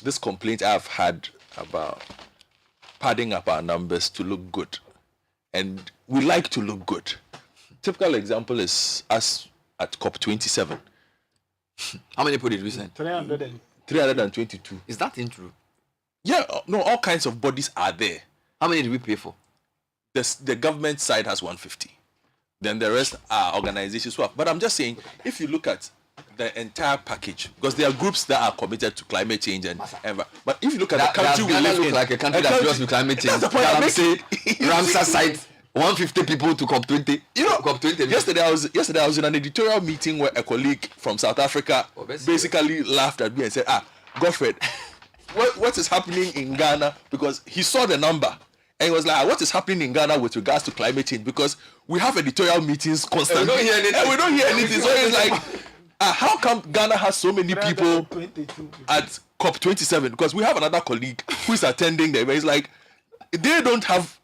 this complaint I've had about padding up our numbers to look good. And we like to look good. Typical example is us at COP27. How many people did we send? 322. Is that true? Yeah, no, all kinds of bodies are there. How many did we pay for? The government side has 150. Then the rest are organizations who have. But I'm just saying, if you look at the entire package, because there are groups that are committed to climate change and but if you look at the country we live in, like a country that's serious with climate change. That's the point I'm saying. Ramsar site 150 people to COP20. You know, COP20. Yesterday I was in an editorial meeting where a colleague from South Africa basically laughed at me and said, Godfred, what is happening in Ghana? Because he saw the number and he was like, what is happening in Ghana with regards to climate change? Because we have editorial meetings constantly. And we don't hear anything. So it's like, how come Ghana has so many people at COP27? Because we have another colleague who is attending there, but he's like, they don't have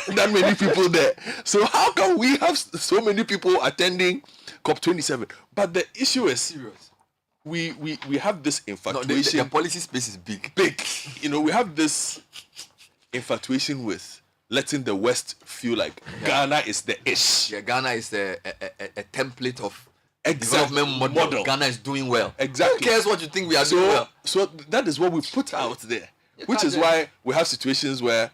that many people there. So how come we have so many people attending COP27? But the issue is serious. We have this infatuation. The policy space is big. You know, we have this infatuation with letting the West feel like Ghana is the ish. Yeah, Ghana is a template of exactly. development model. Ghana is doing well. Exactly. Who cares what you think we are doing well? So that is what we put out there, which is why we have situations where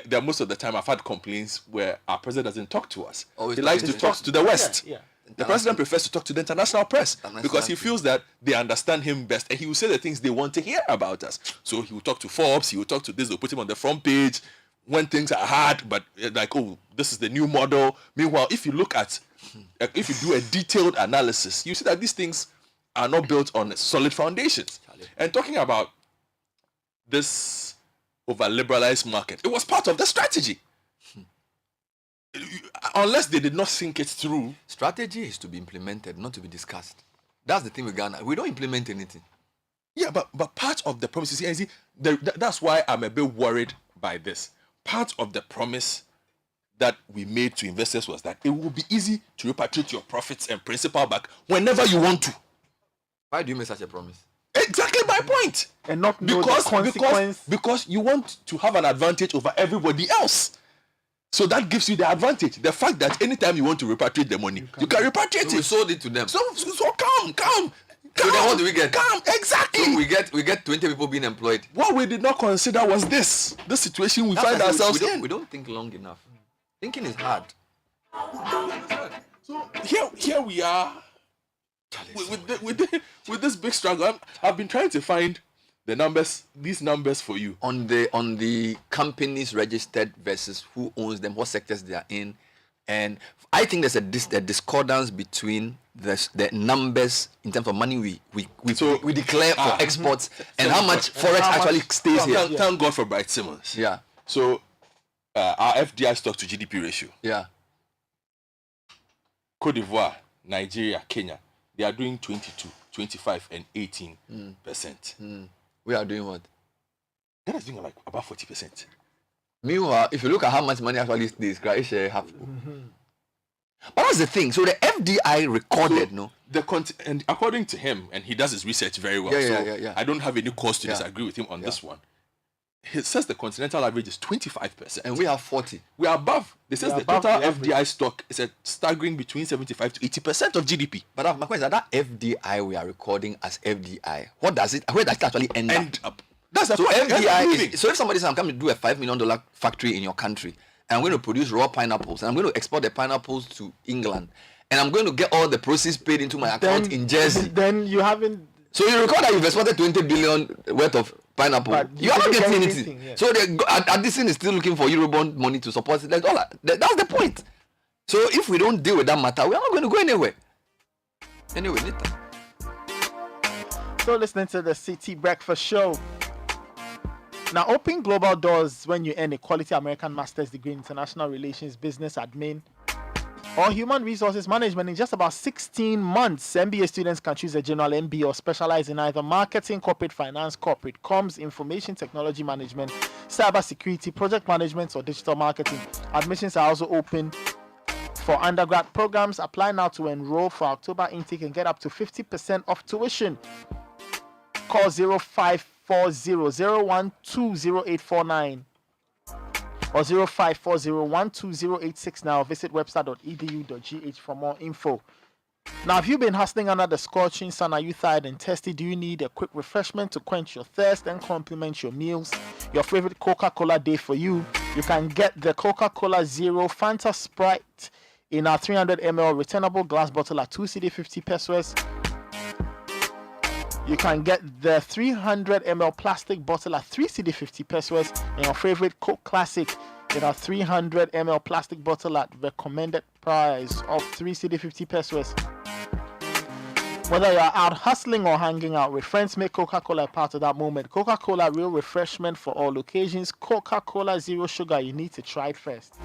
there most of the time I've had complaints where our president doesn't talk to us. He likes to talk to the West. Yeah. The president prefers to talk to the international press because he feels that they understand him best and he will say the things they want to hear about us. So he will talk to Forbes, he will talk to this, they'll put him on the front page when things are hard, but like, oh, this is the new model. Meanwhile, if you look at, if you do a detailed analysis, you see that these things are not built on solid foundations. And talking about this over-liberalized market, it was part of the strategy. Unless they did not think it through. Strategy is to be implemented, not to be discussed. That's the thing with Ghana. We don't implement anything. Yeah, but part of the promise, you see, that's why I'm a bit worried by this. Part of the promise that we made to investors was that it will be easy to repatriate your profits and principal back whenever you want to. Why do you make such a promise? Exactly my point. And not because you want to have an advantage over everybody else. So that gives you the advantage. The fact that anytime you want to repatriate the money, you can repatriate it. We sold it to them. So come. So then what do we get? Come, exactly. So we get 20 people being employed. What we did not consider was this situation we find ourselves in. We don't think long enough. Thinking is hard. So here we are with this big struggle. I've been trying to find these numbers for you. On the companies registered versus who owns them, what sectors they are in. And I think there's a discordance between the numbers in terms of money we declare for exports and how much forex actually stays here. Thank God for Bright Simmons. Yeah. So our FDI stock to GDP ratio. Yeah. Cote d'Ivoire, Nigeria, Kenya, they are doing 22, 25, and 18%. We are doing what? Ghana is doing like about 40%. Meanwhile, if you look at how much money actually stays, Croatia have. But that's the thing. So the FDI recorded, and according to him, and he does his research very well. Yeah. I don't have any cause to disagree with him on this one. He says the continental average is 25%, and we have 40. We are above. They says the total FDI stock is a staggering between 75 to 80% of GDP. But my question is that FDI we are recording as FDI. What does it? Where does it actually end up? That's so FDI. So if somebody says I'm coming to do a $5 million factory in your country, and I'm going to produce raw pineapples, and I'm going to export the pineapples to England, and I'm going to get all the proceeds paid into my account in Jersey. Then you haven't. So you record that you've exported 20 billion worth of pineapple. You are not getting anything. Yeah. So Addison is still looking for Eurobond money to support it. That's the point. So if we don't deal with that matter, we are not going to go anywhere. Anyway, later. So listening to the Citi Breakfast Show. Now, open global doors when you earn a quality American Master's degree in International Relations, Business Admin, or Human Resources Management in just about 16 months. MBA students can choose a general MBA or specialize in either marketing, corporate finance, corporate comms, information technology management, cyber security, project management, or digital marketing. Admissions are also open for undergrad programs. Apply now to enroll for October intake and get up to 50% off tuition. call 0540-012-0849 or 0540-120-869 now. Visit website.edu.gh for more info. Now, have you been hustling under the scorching sun? Are you tired and thirsty? Do you need a quick refreshment to quench your thirst and complement your meals? Your favorite Coca-Cola day for you. You can get the Coca-Cola Zero Fanta Sprite in our 300 ml returnable glass bottle at 2 Cedi 50 pesos. You can get the 300 ml plastic bottle at 3 Cedi 50 pesos and your favorite Coke Classic in our 300 ml plastic bottle at recommended price of 3 Cedi 50 pesos. Whether you're out hustling or hanging out with friends, make Coca-Cola a part of that moment. Coca-Cola, real refreshment for all occasions. Coca-Cola Zero Sugar, you need to try it first.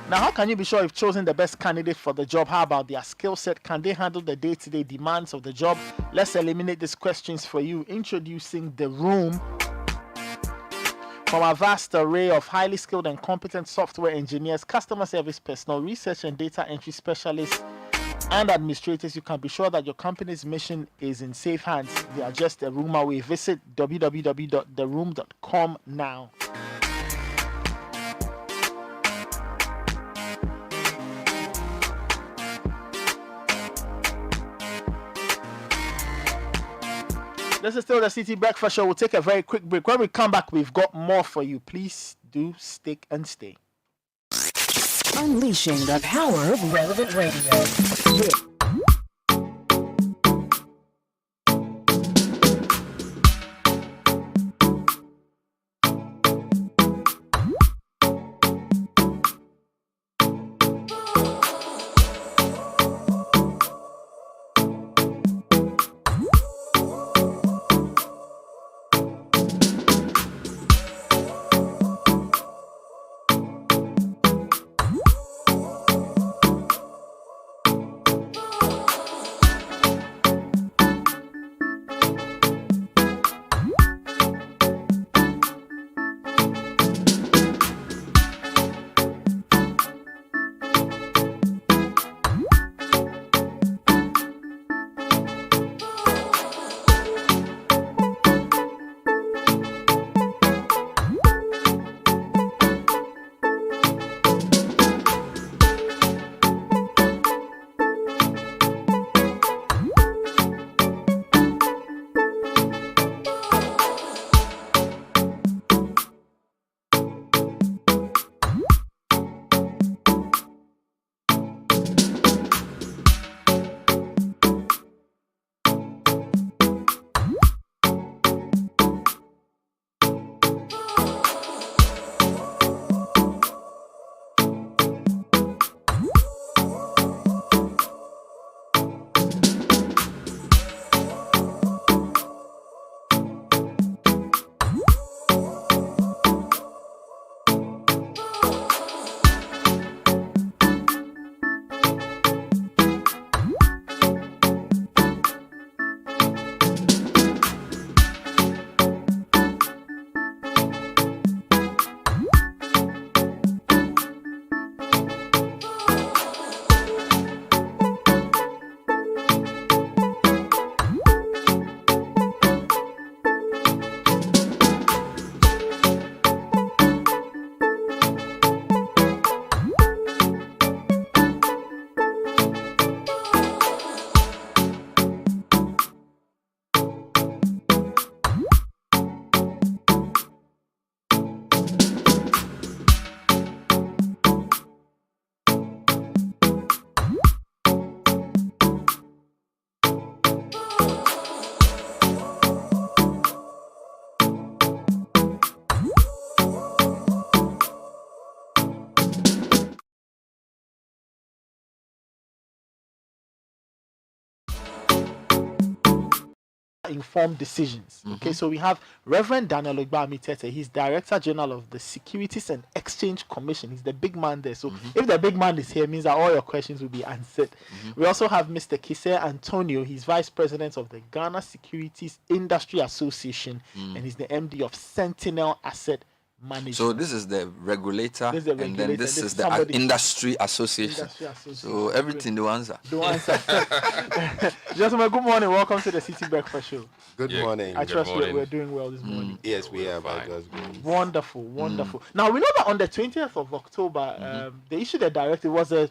Now, how can you be sure you've chosen the best candidate for the job? How about their skill set? Can they handle the day-to-day demands of the job? Let's eliminate these questions for you. Introducing The Room. From a vast array of highly skilled and competent software engineers, customer service personnel, research and data entry specialists, and administrators, you can be sure that your company's mission is in safe hands. They are just a room away. Visit www.theroom.com now. This is still the Citi Breakfast Show. We'll take a very quick break. When we come back, we've got more for you. Please do stick and stay. Unleashing the power of relevant radio. informed decisions. Okay, so we have Reverend Daniel Ogbarmey Tetteh. He's Director General of the Securities and Exchange Commission. He's the big man there. So if the big man is here, it means that all your questions will be answered. We also have Mr. Kise Antonio. He's Vice President of the Ghana Securities Industry Association, and he's the MD of Sentinel Asset management. So this is the regulator, This is the and then regulator, this this is is the somebody- industry association. Industry association. So everything do answer. Do answer. Gentlemen, good morning. Welcome to the City Breakfast Show. Good morning. I trust morning. we're doing well this morning. Yes, we are. fine. But that's good. Wonderful, wonderful. Now we know that on the 20th of October, they issued a directive. It was a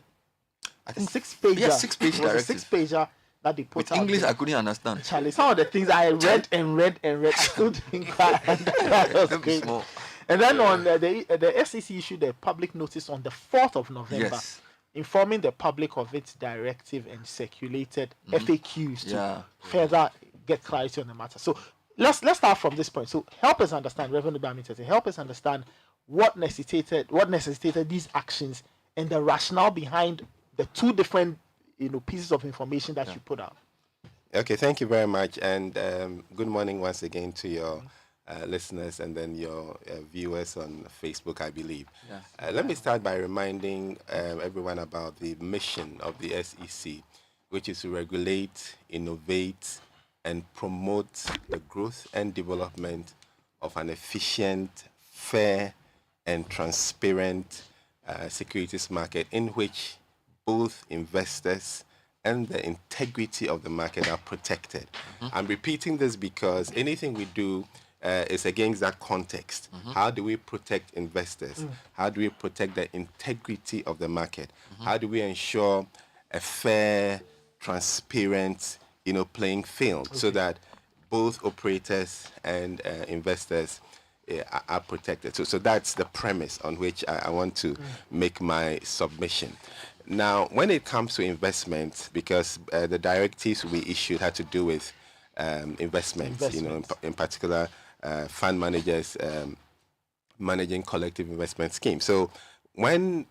I think 6-pager. Yes, 6-page It was a directive. 6-pager that they put With out. English, there. I couldn't understand. Charlie, some of the things I read and read, I still didn't quite understand. That was great. Small. And then on the SEC issued a public notice on the 4th of November, Yes. informing the public of its directive and circulated FAQs to Yeah. further get clarity on the matter. So let's start from this point. So help us understand, Reverend Ogbarmey Tetteh, help us understand what necessitated these actions and the rationale behind the two different pieces of information that you put out. Okay, thank you very much, and good morning once again to your listeners and then your viewers on Facebook, I believe. Yeah. Let me start by reminding everyone about the mission of the SEC, which is to regulate, innovate, and promote the growth and development of an efficient, fair, and transparent securities market in which both investors and the integrity of the market are protected. I'm repeating this because anything we do is against that context. How do we protect investors? How do we protect the integrity of the market? How do we ensure a fair, transparent, playing field so that both operators and investors are protected? So that's the premise on which I want to make my submission. Now, when it comes to investment, because the directives we issued had to do with investments, in particular, fund managers managing collective investment schemes. So when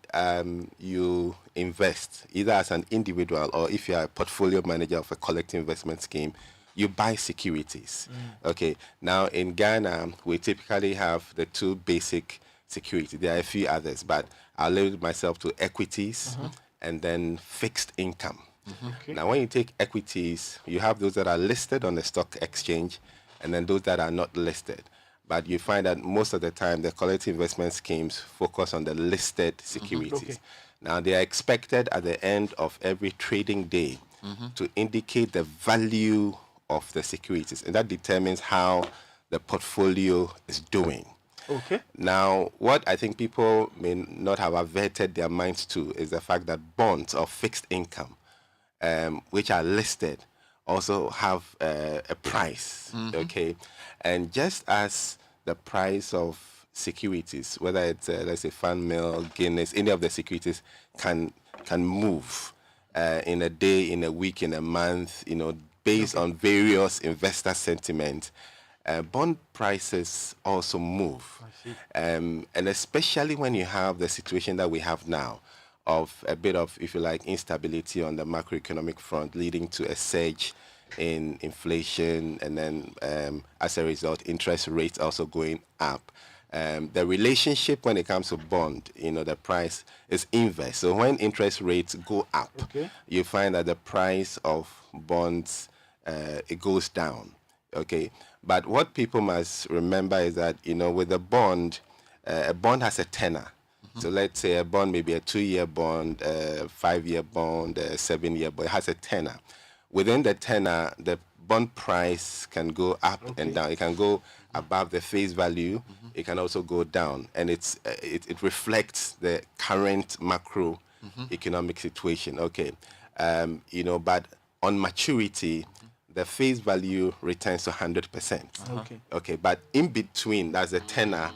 you invest, either as an individual or if you are a portfolio manager of a collective investment scheme, you buy securities. Okay. Now, in Ghana, we typically have the two basic securities. There are a few others, but I'll limit myself to equities and then fixed income. Okay. Now, when you take equities, you have those that are listed on the stock exchange and then those that are not listed. But you find that most of the time, the collective investment schemes focus on the listed securities. Okay. Now, they are expected at the end of every trading day to indicate the value of the securities, and that determines how the portfolio is doing. Okay. Now, what I think people may not have averted their minds to is the fact that bonds or fixed income, which are listed, also have a price, okay? And just as the price of securities, whether it's, let's say, Fan Mill, Guinness, any of the securities can move in a day, in a week, in a month, based on various investor sentiment, bond prices also move. And especially when you have the situation that we have now of a bit of, if you like, instability on the macroeconomic front, leading to a surge in inflation, and then as a result, interest rates also going up. The relationship when it comes to bond, the price is inverse. So when interest rates go up, you find that the price of bonds it goes down. Okay, but what people must remember is that with a bond has a tenor. So let's say a bond may be a 2-year bond, a 5-year bond, a 7-year bond. It has a tenor. Within the tenor, the bond price can go up and down. It can go above the face value. It can also go down, and it reflects the current macroeconomic situation. Okay, but on maturity, the face value returns to 100%. Okay, but in between, that's the tenor.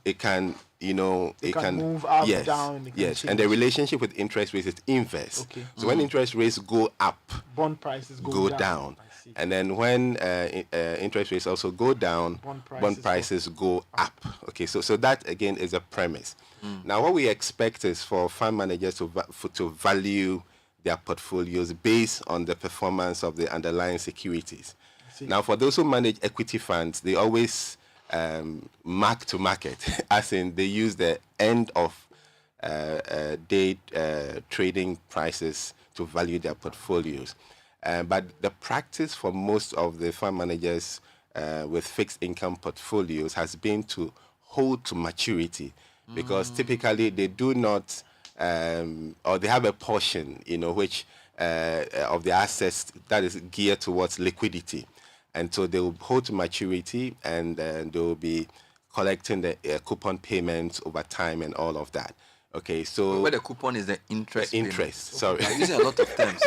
It can, it can move up, yes, down. It can yes, change. and the relationship with interest rates is inverse. So when interest rates go up, Bond prices go down. I see. And then when interest rates also go down, bond prices go up. Okay, so that again is a premise. Now, what we expect is for fund managers to value their portfolios based on the performance of the underlying securities. Now, for those who manage equity funds, they always mark to market, as in they use the end of day trading prices to value their portfolios. But the practice for most of the fund managers with fixed income portfolios has been to hold to maturity, because typically they do not, or they have a portion, which of the assets that is geared towards liquidity. And so they will hold to maturity, and they will be collecting the coupon payments over time and all of that. Okay, so where the coupon is the interest. Sorry, I'm using a lot of terms.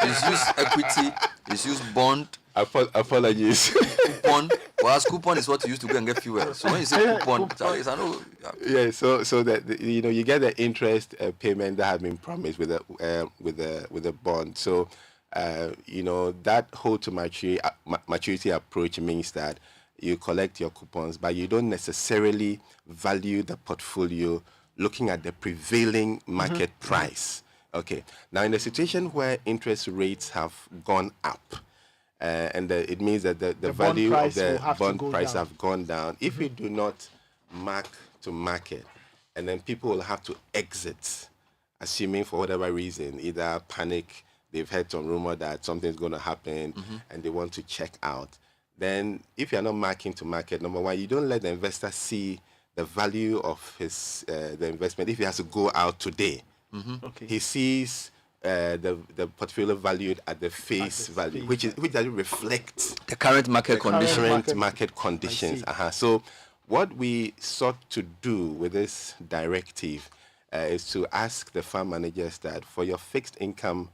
It's used equity. It's used bond. Apologies. Coupon. Whereas coupon is what you use to go and get fuel. So when you say coupon, I know. Yeah. So that you get the interest payment that has been promised with the bond. So that hold to maturity approach means that you collect your coupons, but you don't necessarily value the portfolio looking at the prevailing market price. Okay. Now, in a situation where interest rates have gone up, and it means that the value of the bond price have gone down, if you do not mark to market, and then people will have to exit, assuming for whatever reason, either panic, they've heard some rumor that something's going to happen, and they want to check out. Then if you're not marking to market, number one, you don't let the investor see the value of his the investment. If he has to go out today, he sees the portfolio valued at the face value, which doesn't reflect the current market conditions. Market conditions. So what we sought to do with this directive is to ask the fund managers that for your fixed income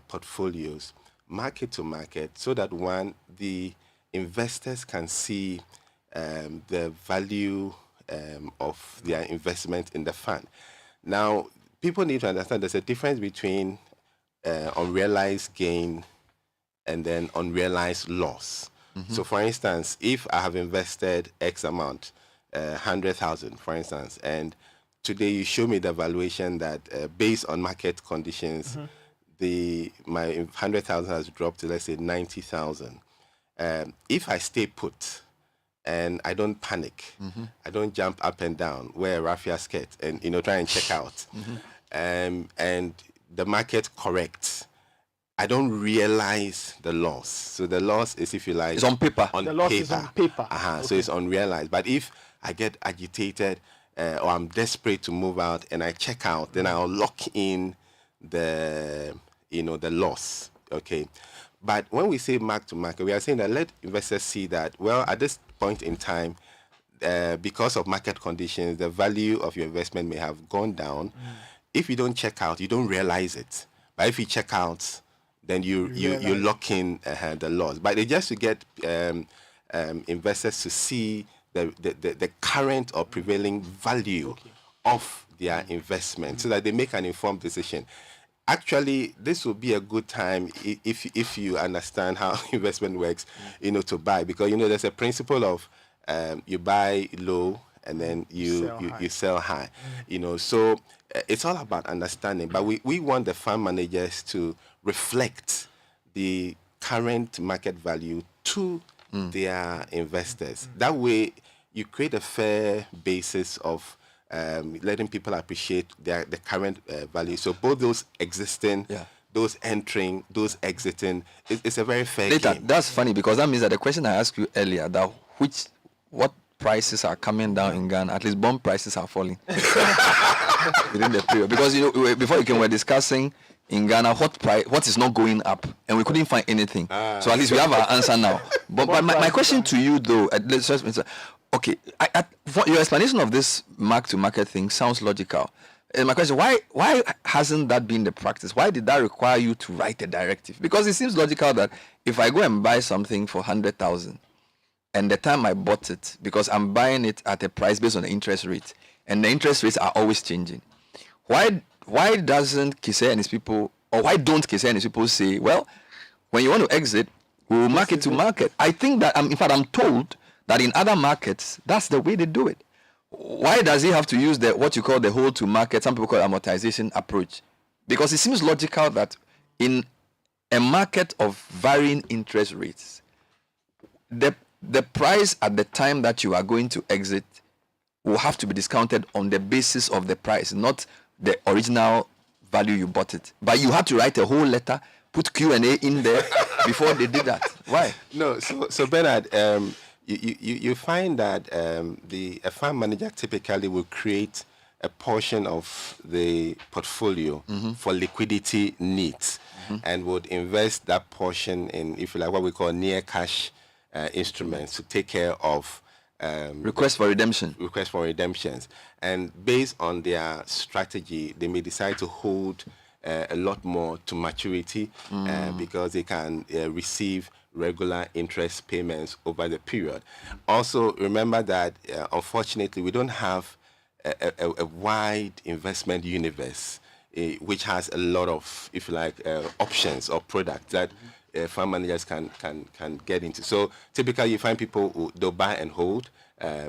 portfolios, market to market, so that the investors can see the value of their investment in the fund. Now, people need to understand there's a difference between unrealized gain and then unrealized loss. So, for instance, if I have invested X amount, 100,000, for instance, and today you show me the valuation that based on market conditions, my 100,000 has dropped to, let's say, 90,000. If I stay put and I don't panic, I don't jump up and down, wear a raffia skirt, and try and check out, and the market corrects, I don't realize the loss. So the loss is, if you like, it's on paper. The loss is on paper. So it's unrealized. But if I get agitated or I'm desperate to move out and I check out, then I'll lock in the loss. Okay. But when we say mark to market, we are saying that let investors see that, well, at this point in time, because of market conditions, the value of your investment may have gone down. If you don't check out, you don't realize it. But if you check out, then you lock in the loss. But it's just to get investors to see the current or prevailing value of their investment, so that they make an informed decision. Actually, this will be a good time if you understand how investment works, to buy, because there's a principle of you buy low and then you sell high. So it's all about understanding. But we want the fund managers to reflect the current market value to their investors. That way, you create a fair basis of letting people appreciate the current value. So both those existing, those entering, those exiting, it's a very fair game. That's funny, because that means that the question I asked you earlier, that what prices are coming down in Ghana, at least bond prices are falling within the period. Because before you came, we were discussing in Ghana what is not going up, and we couldn't find anything. So at least we have our answer now. But my question to you, though, okay, your explanation of this mark-to-market thing sounds logical. And my question, why hasn't that been the practice? Why did that require you to write a directive? Because it seems logical that if I go and buy something for 100,000, and the time I bought it, because I'm buying it at a price based on the interest rate, and the interest rates are always changing, why doesn't Kise and his people, or why don't Kise and his people say, well, when you want to exit, we will market to market? I think that, in fact, I'm told that in other markets, that's the way they do it. Why does he have to use what you call the hold to market, some people call amortization approach? Because it seems logical that in a market of varying interest rates, the price at the time that you are going to exit will have to be discounted on the basis of the price, not the original value you bought it. But you had to write a whole letter, put Q&A in there before they did that. Why? No, so Bernard, you find that a fund manager typically will create a portion of the portfolio for liquidity needs and would invest that portion in, if you like, what we call near cash instruments to take care of request for redemptions. And based on their strategy, they may decide to hold a lot more to maturity because they can receive regular interest payments over the period. Also, remember that unfortunately, we don't have a wide investment universe which has a lot of, if you like, options or products that fund managers can get into. So typically, you find people who they'll buy and hold.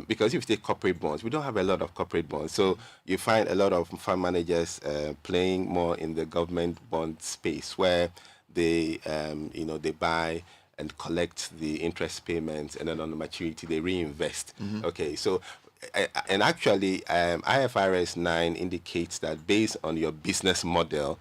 Because if you take corporate bonds, we don't have a lot of corporate bonds. So you find a lot of fund managers playing more in the government bond space where they, they buy and collect the interest payments, and then on the maturity, they reinvest. Okay, so, and actually, IFRS 9 indicates that based on your business model,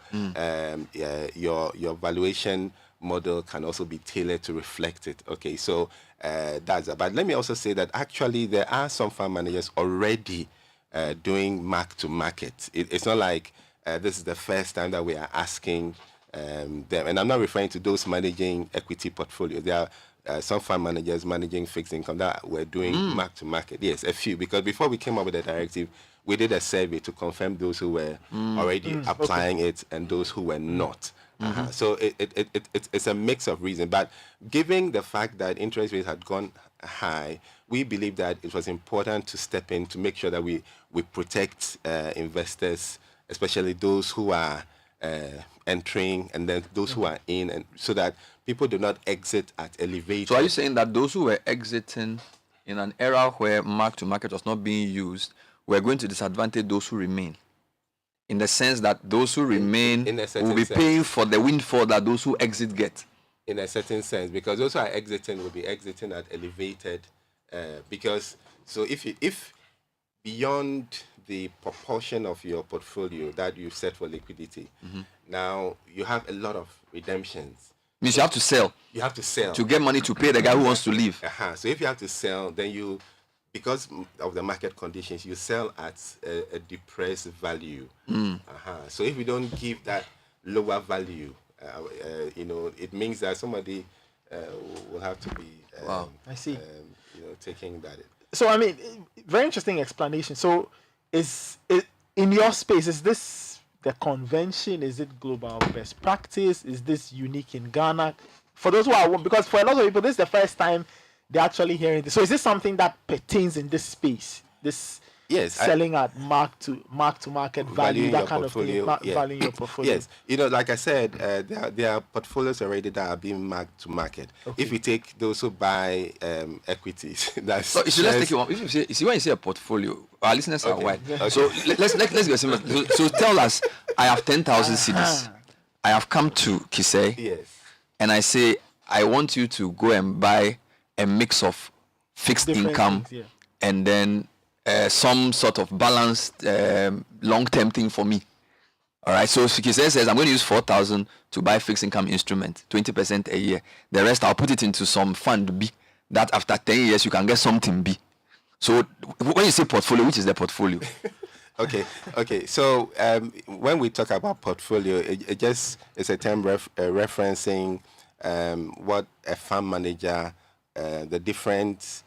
your valuation model can also be tailored to reflect it. Okay, so that's that. But let me also say that actually there are some fund managers already doing mark to market. It's not like this is the first time that we are asking them, and I'm not referring to those managing equity portfolios. There are some fund managers managing fixed income that were doing mark to market. Yes, a few, because before we came up with the directive, we did a survey to confirm those who were already applying it and those who were not. So it's a mix of reasons. But given the fact that interest rates had gone high, we believe that it was important to step in to make sure that we protect investors, especially those who are entering and then those who are in, and so that people do not exit at elevated. So are you saying that those who were exiting in an era where mark to market was not being used were going to disadvantage those who remain? In the sense that those who remain will be paying for the windfall that those who exit get. In a certain sense, because those who are exiting will be exiting at elevated, because so if beyond the proportion of your portfolio that you set for liquidity, now you have a lot of redemptions. Means you have to sell. You have to sell to get money to pay the guy who wants to leave. So if you have to sell, then you, because of the market conditions, you sell at a depressed value. So if you don't give that lower value, it means that somebody will have to be I see. Taking that. So I mean, very interesting explanation. So is it in your space, is this the convention? Is it global best practice? Is this unique in Ghana? For those who are, because for a lot of people, this is the first time they're actually hearing this. So is this something that pertains in this space? This selling at mark to market value, that kind of thing, valuing your portfolio. Yes, like I said, there are portfolios already that are being marked to market. Okay. If you take those who buy equities, that's so. Let's take it one. If you see when you say a portfolio, our listeners are wide. Okay. So let's get simple. So tell us, I have 10,000 cedis. I have come to Kisei. Yes. And I say I want you to go and buy a mix of fixed Different income things, and then some sort of balanced long-term thing for me. All right. So Kisei says I'm going to use 4,000 to buy fixed income instrument, 20% a year. The rest I'll put it into some fund B. That after 10 years you can get something B. So when you say portfolio, which is the portfolio? Okay. So when we talk about portfolio, it just is a term referencing what a fund manager, the different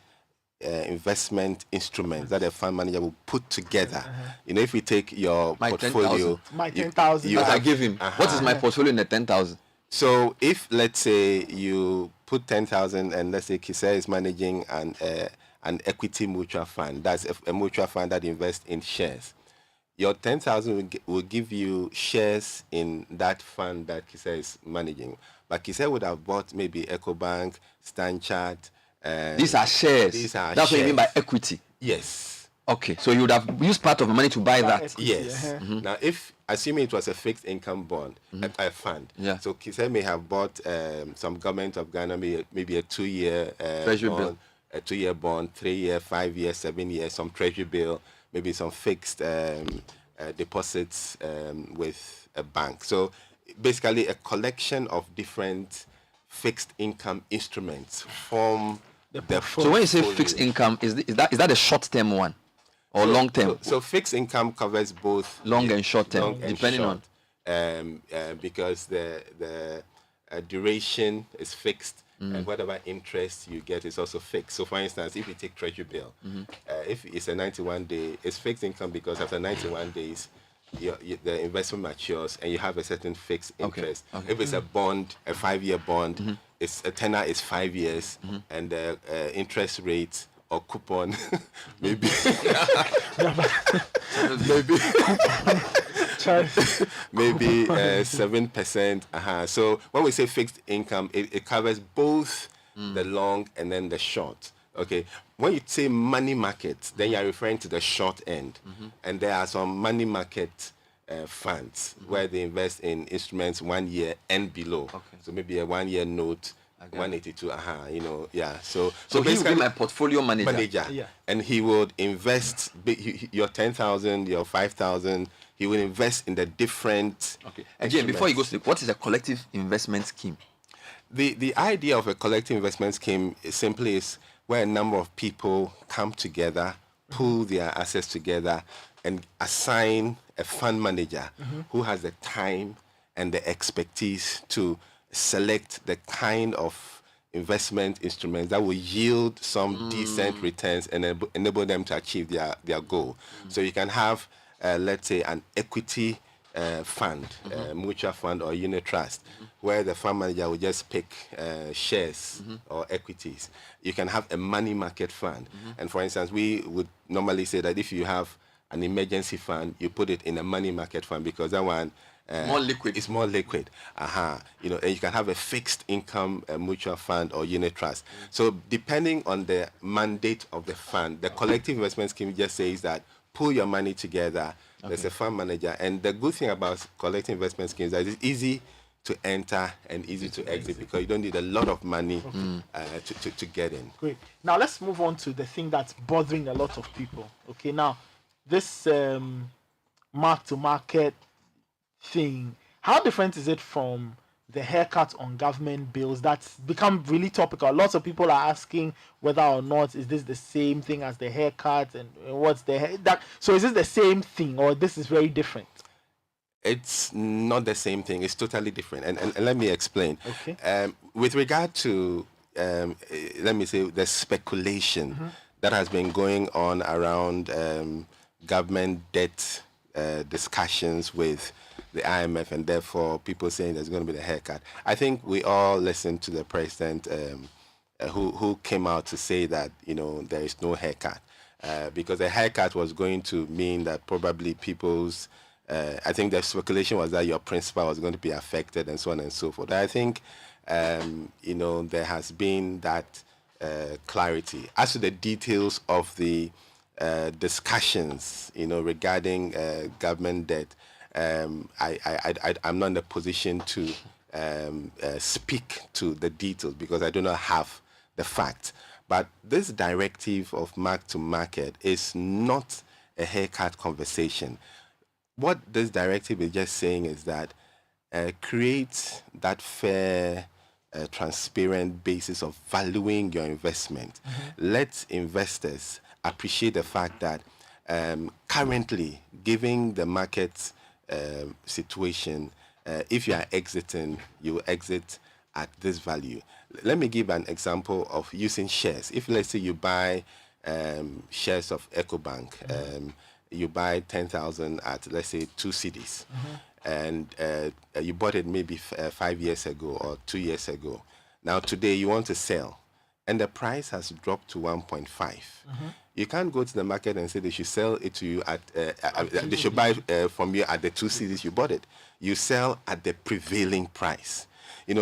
investment instruments that a fund manager will put together. If we take your portfolio, 10,000. My 10,000. I give him. What is my portfolio in the 10,000? So if let's say you put 10,000 and let's say Kisei is managing an equity mutual fund, that's a mutual fund that invests in shares. Your 10,000 will give you shares in that fund that Kisei is managing. But Kisei would have bought maybe EcoBank, Stanchart. These are shares. That's what you mean by equity. Yes. Okay, so you would have used part of the money to buy that. Equity, yes. Now, if assuming it was a fixed income bond, a fund, so Kisei may have bought some government of Ghana, maybe a 2-year treasury bond, bill, a 2-year bond, 3-year, 5-year, 7-year, some treasury bill, maybe some fixed deposits with a bank. So basically, a collection of different fixed income instruments form So when you say fixed income, is that a short-term one or long-term? So fixed income covers both long and short-term, depending on because the duration is fixed. And whatever interest you get is also fixed. So, for instance, if you take Treasury bill, if it's a 91-day, it's fixed income because after 91 days, the investment matures and you have a certain fixed interest. If it's a bond, a 5-year bond, it's a tenor is 5 years, and the interest rate or coupon maybe maybe 7%. So when we say fixed income, it covers both the long and then the short. Okay. When you say money market, then you're referring to the short end, and there are some money market funds where they invest in instruments 1 year and below. So maybe a 1 year note. 182, So he will be my portfolio manager. And he would invest your 10,000, your 5,000. He will invest in the different. Again, before you go to what is a collective investment scheme? The idea of a collective investment scheme is where a number of people come together, pool their assets together, and assign a fund manager who has the time and the expertise to select the kind of investment instruments that will yield some decent returns and enable them to achieve their goal. So you can have, let's say, an equity fund, mutual fund or unit trust, where the fund manager will just pick shares or equities. You can have a money market fund. And for instance, we would normally say that if you have an emergency fund, you put it in a money market fund because that one more liquid. It's more liquid. And you can have a fixed income mutual fund or unit trust. So depending on the mandate of the fund, the collective investment scheme just says that pull your money together. There's a fund manager. And the good thing about collective investment schemes is that it's easy to enter and easy to exit because you don't need a lot of money to get in. Great. Now let's move on to the thing that's bothering a lot of people. Okay, now this mark-to-market thing, how different is it from the haircut on government bills that's become really topical? Lots of people are asking whether or not is this the same thing as the haircut, and what's so is this the same thing or this is very different? It's not the same thing. It's totally different, and let me explain. With regard to let me say the speculation that has been going on around government debt discussions with the IMF, and therefore people saying there's going to be the haircut. I think we all listened to the president who came out to say that there is no haircut because a haircut was going to mean that probably people's I think the speculation was that your principal was going to be affected and so on and so forth. I think there has been that clarity as to the details of the discussions regarding government debt. I'm not in a position to speak to the details because I do not have the facts. But this directive of mark-to-market is not a haircut conversation. What this directive is just saying is that create that fair, transparent basis of valuing your investment. Let investors appreciate the fact that currently, given the market situation, if you are exiting, you will exit at this value. Let me give an example of using shares. If let's say you buy shares of EcoBank, you buy 10,000 at let's say 2 cedis, and you bought it maybe 5 years ago or 2 years ago. Now today you want to sell, and the price has dropped to 1.5. You can't go to the market and say they should sell it to you at, they should buy from you at the 2 cedis you bought it. You sell at the prevailing price.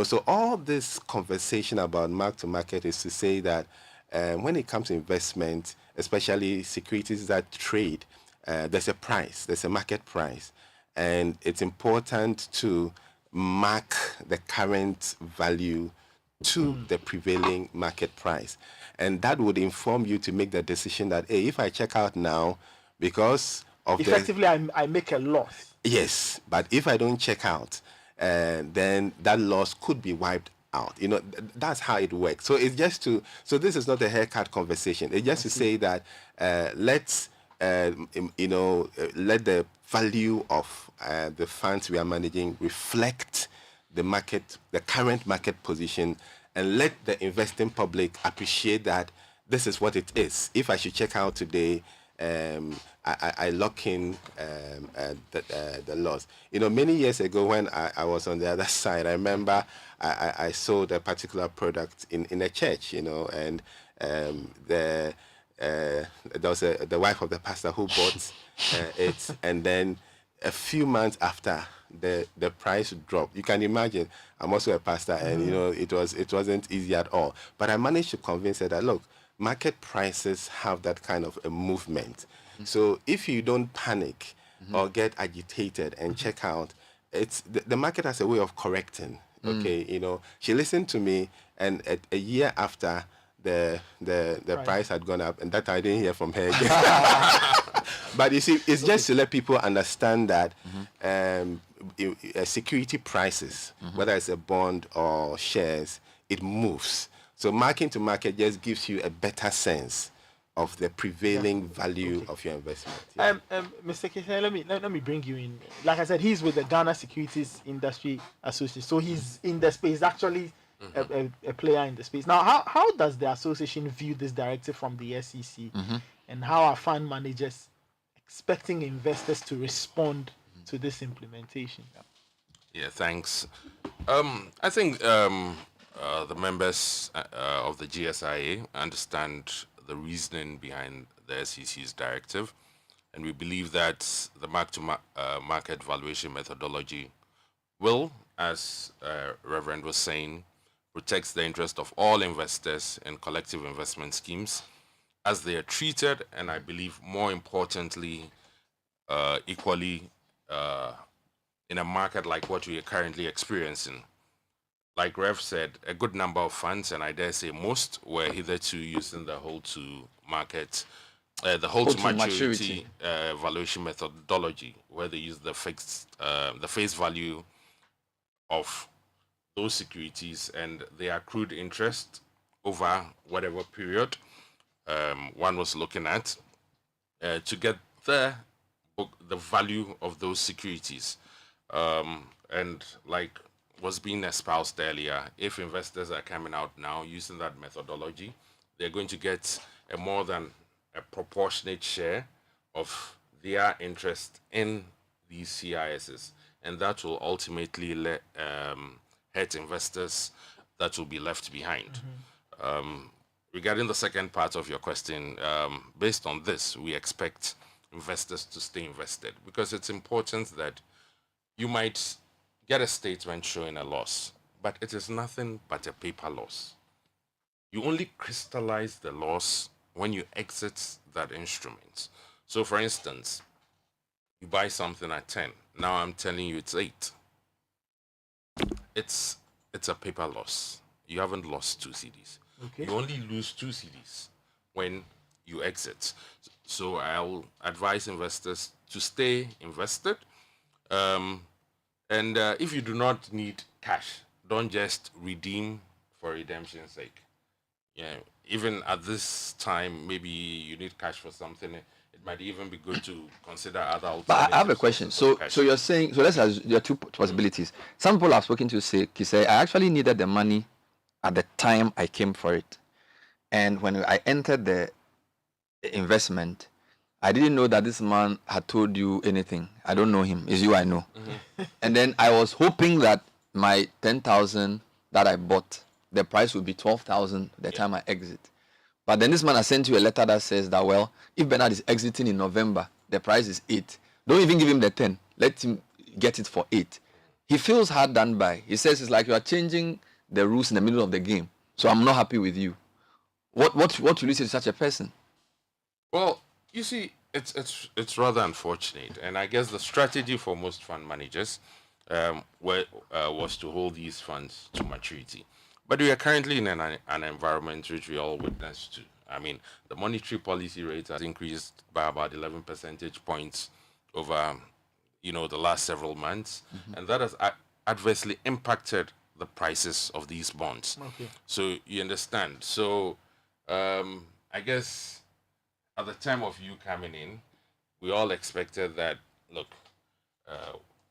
So all this conversation about mark-to-market is to say that when it comes to investment, especially securities that trade, there's a price, there's a market price. And it's important to mark the current value to the prevailing market price. And that would inform you to make the decision that, hey, if I check out now, because of effectively I make a loss. Yes, but if I don't check out, then that loss could be wiped out. You know, that's how it works. So it's just to, so this is not a haircut conversation. It's just to say that let's, you know, let the value of the funds we are managing reflect the market, the current market position, and let the investing public appreciate that this is what it is. If I should check out today, I lock in the loss. You know, many years ago when I was on the other side, I remember I sold a particular product in a church, you know, and there was the wife of the pastor who bought it, and then a few months after, the price dropped. You can imagine, I'm also a pastor, and you know, it wasn't easy at all. But I managed to convince her that, look, market prices have that kind of a movement. So if you don't panic or get agitated and check out, it's the market has a way of correcting. Okay, you know, she listened to me, and a year after, the price had gone up, and that I didn't hear from her again. But you see, it's just to let people understand that security prices, whether it's a bond or shares, it moves. So marking to market just gives you a better sense of the prevailing value of your investment. Yeah. Mr. Tetteh, let me bring you in. Like I said, he's with the Ghana Securities Industry Association, so he's in the space, actually a player in the space. Now, how does the association view this directive from the SEC, and how are fund managers expecting investors to respond to this implementation? Yeah, thanks. I think the members of the GSIA understand the reasoning behind the SEC's directive, and we believe that the market valuation methodology will, as Reverend was saying, protects the interest of all investors in collective investment schemes as they are treated, and I believe more importantly, equally in a market like what we are currently experiencing. Like Rev said, a good number of funds, and I dare say most, were hitherto using the hold-to-market, the hold-to-maturity valuation methodology, where they use the face value of those securities and their accrued interest over whatever period one was looking at to get the value of those securities. And like was being espoused earlier, if investors are coming out now using that methodology, they're going to get a more than a proportionate share of their interest in these CISs, and that will ultimately hurt investors that will be left behind. Regarding the second part of your question, based on this, we expect investors to stay invested, because it's important that you might get a statement showing a loss, but it is nothing but a paper loss. You only crystallize the loss when you exit that instrument. So for instance, you buy something at 10. Now I'm telling you it's 8. It's a paper loss. You haven't lost 2 CDs. Okay. You only lose 2 CDs when you exit. So I'll advise investors to stay invested. And if you do not need cash, don't just redeem for redemption's sake. Yeah, even at this time, maybe you need cash for something. It might even be good to consider other alternatives. But I have a question. So you're saying, so let's assume there are 2 possibilities. Some people have spoken to say, I actually needed the money at the time I came for it. And when I entered the investment, I didn't know that this man had told you anything. I don't know him. It's you I know. And then I was hoping that my 10,000 that I bought, the price would be 12,000 the time I exit. But then this man has sent you a letter that says that, well, if Bernard is exiting in November, the price is 8. Don't even give him the 10. Let him get it for 8. He feels hard done by. He says it's like you are changing the rules in the middle of the game. So I'm not happy with you. What will you say to such a person? Well, you see, it's rather unfortunate, and I guess the strategy for most fund managers was to hold these funds to maturity. But we are currently in an environment which we all witness to. I mean, the monetary policy rate has increased by about 11 percentage points over, the last several months, and that has adversely impacted the prices of these bonds. Okay. So you understand. So I guess at the time of you coming in, we all expected that, look,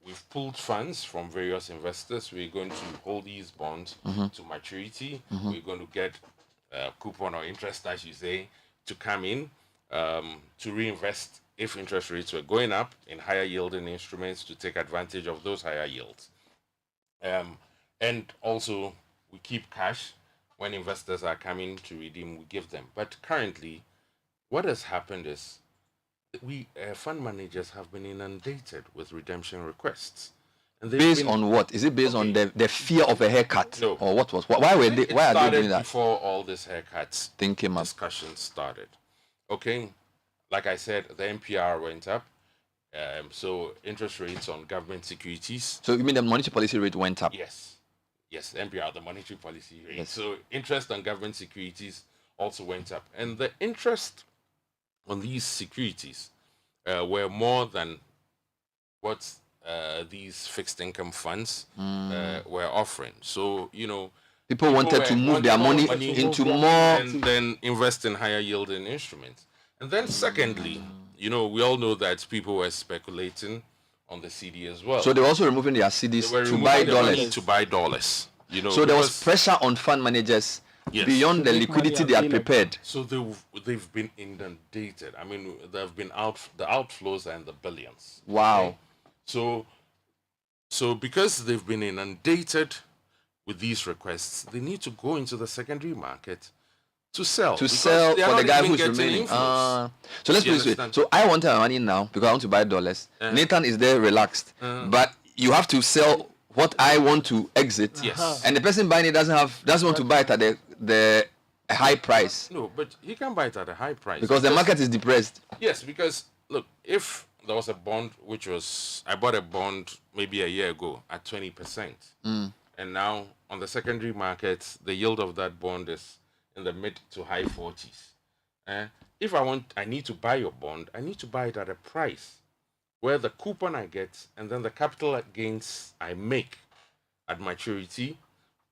we've pulled funds from various investors. We're going to hold these bonds to maturity. We're going to get coupon or interest, as you say, to come in to reinvest if interest rates were going up in higher yielding instruments to take advantage of those higher yields. And also, we keep cash when investors are coming to redeem, we give them. But currently, what has happened is we fund managers have been inundated with redemption requests. And based on what? Is it based on the fear of a haircut? No. Or what was? Why were they? Why are they doing that? Before all this haircuts Thinking up. discussion started. Okay, like I said, the NPR went up. So interest rates on government securities. So you mean the monetary policy rate went up? Yes, the NPR, the monetary policy rate. Yes. So interest on government securities also went up, and the interest on these securities were more than what these fixed income funds were offering. So People wanted to move their money into more, and then invest in higher yielding instruments. And then secondly, we all know that people were speculating on the CD as well. so they were also removing their CDs They were to removing buy the money dollars. to buy dollars. So there was because- pressure on fund managers Yes. beyond the To make liquidity money they are available. prepared. So they've been inundated. I mean, there have been the outflows and the billions. Wow. Okay? So because they've been inundated with these requests, they need to go into the secondary market to sell. To because sell they are for the not guy even who's getting remaining. inflows. So let's You put it this way. understand? So I want my money now because I want to buy dollars. Nathan is there relaxed. But you have to sell what I want to exit. Yes. And the person buying it doesn't want to buy it at the high price No, but he can buy it at a high price. because the market is depressed. Yes, because look, if there was a bond I bought a bond maybe a year ago at 20%, and now on the secondary market, the yield of that bond is in the mid to high 40s. If I need to buy your bond, I need to buy it at a price where the coupon I get and then the capital gains I make at maturity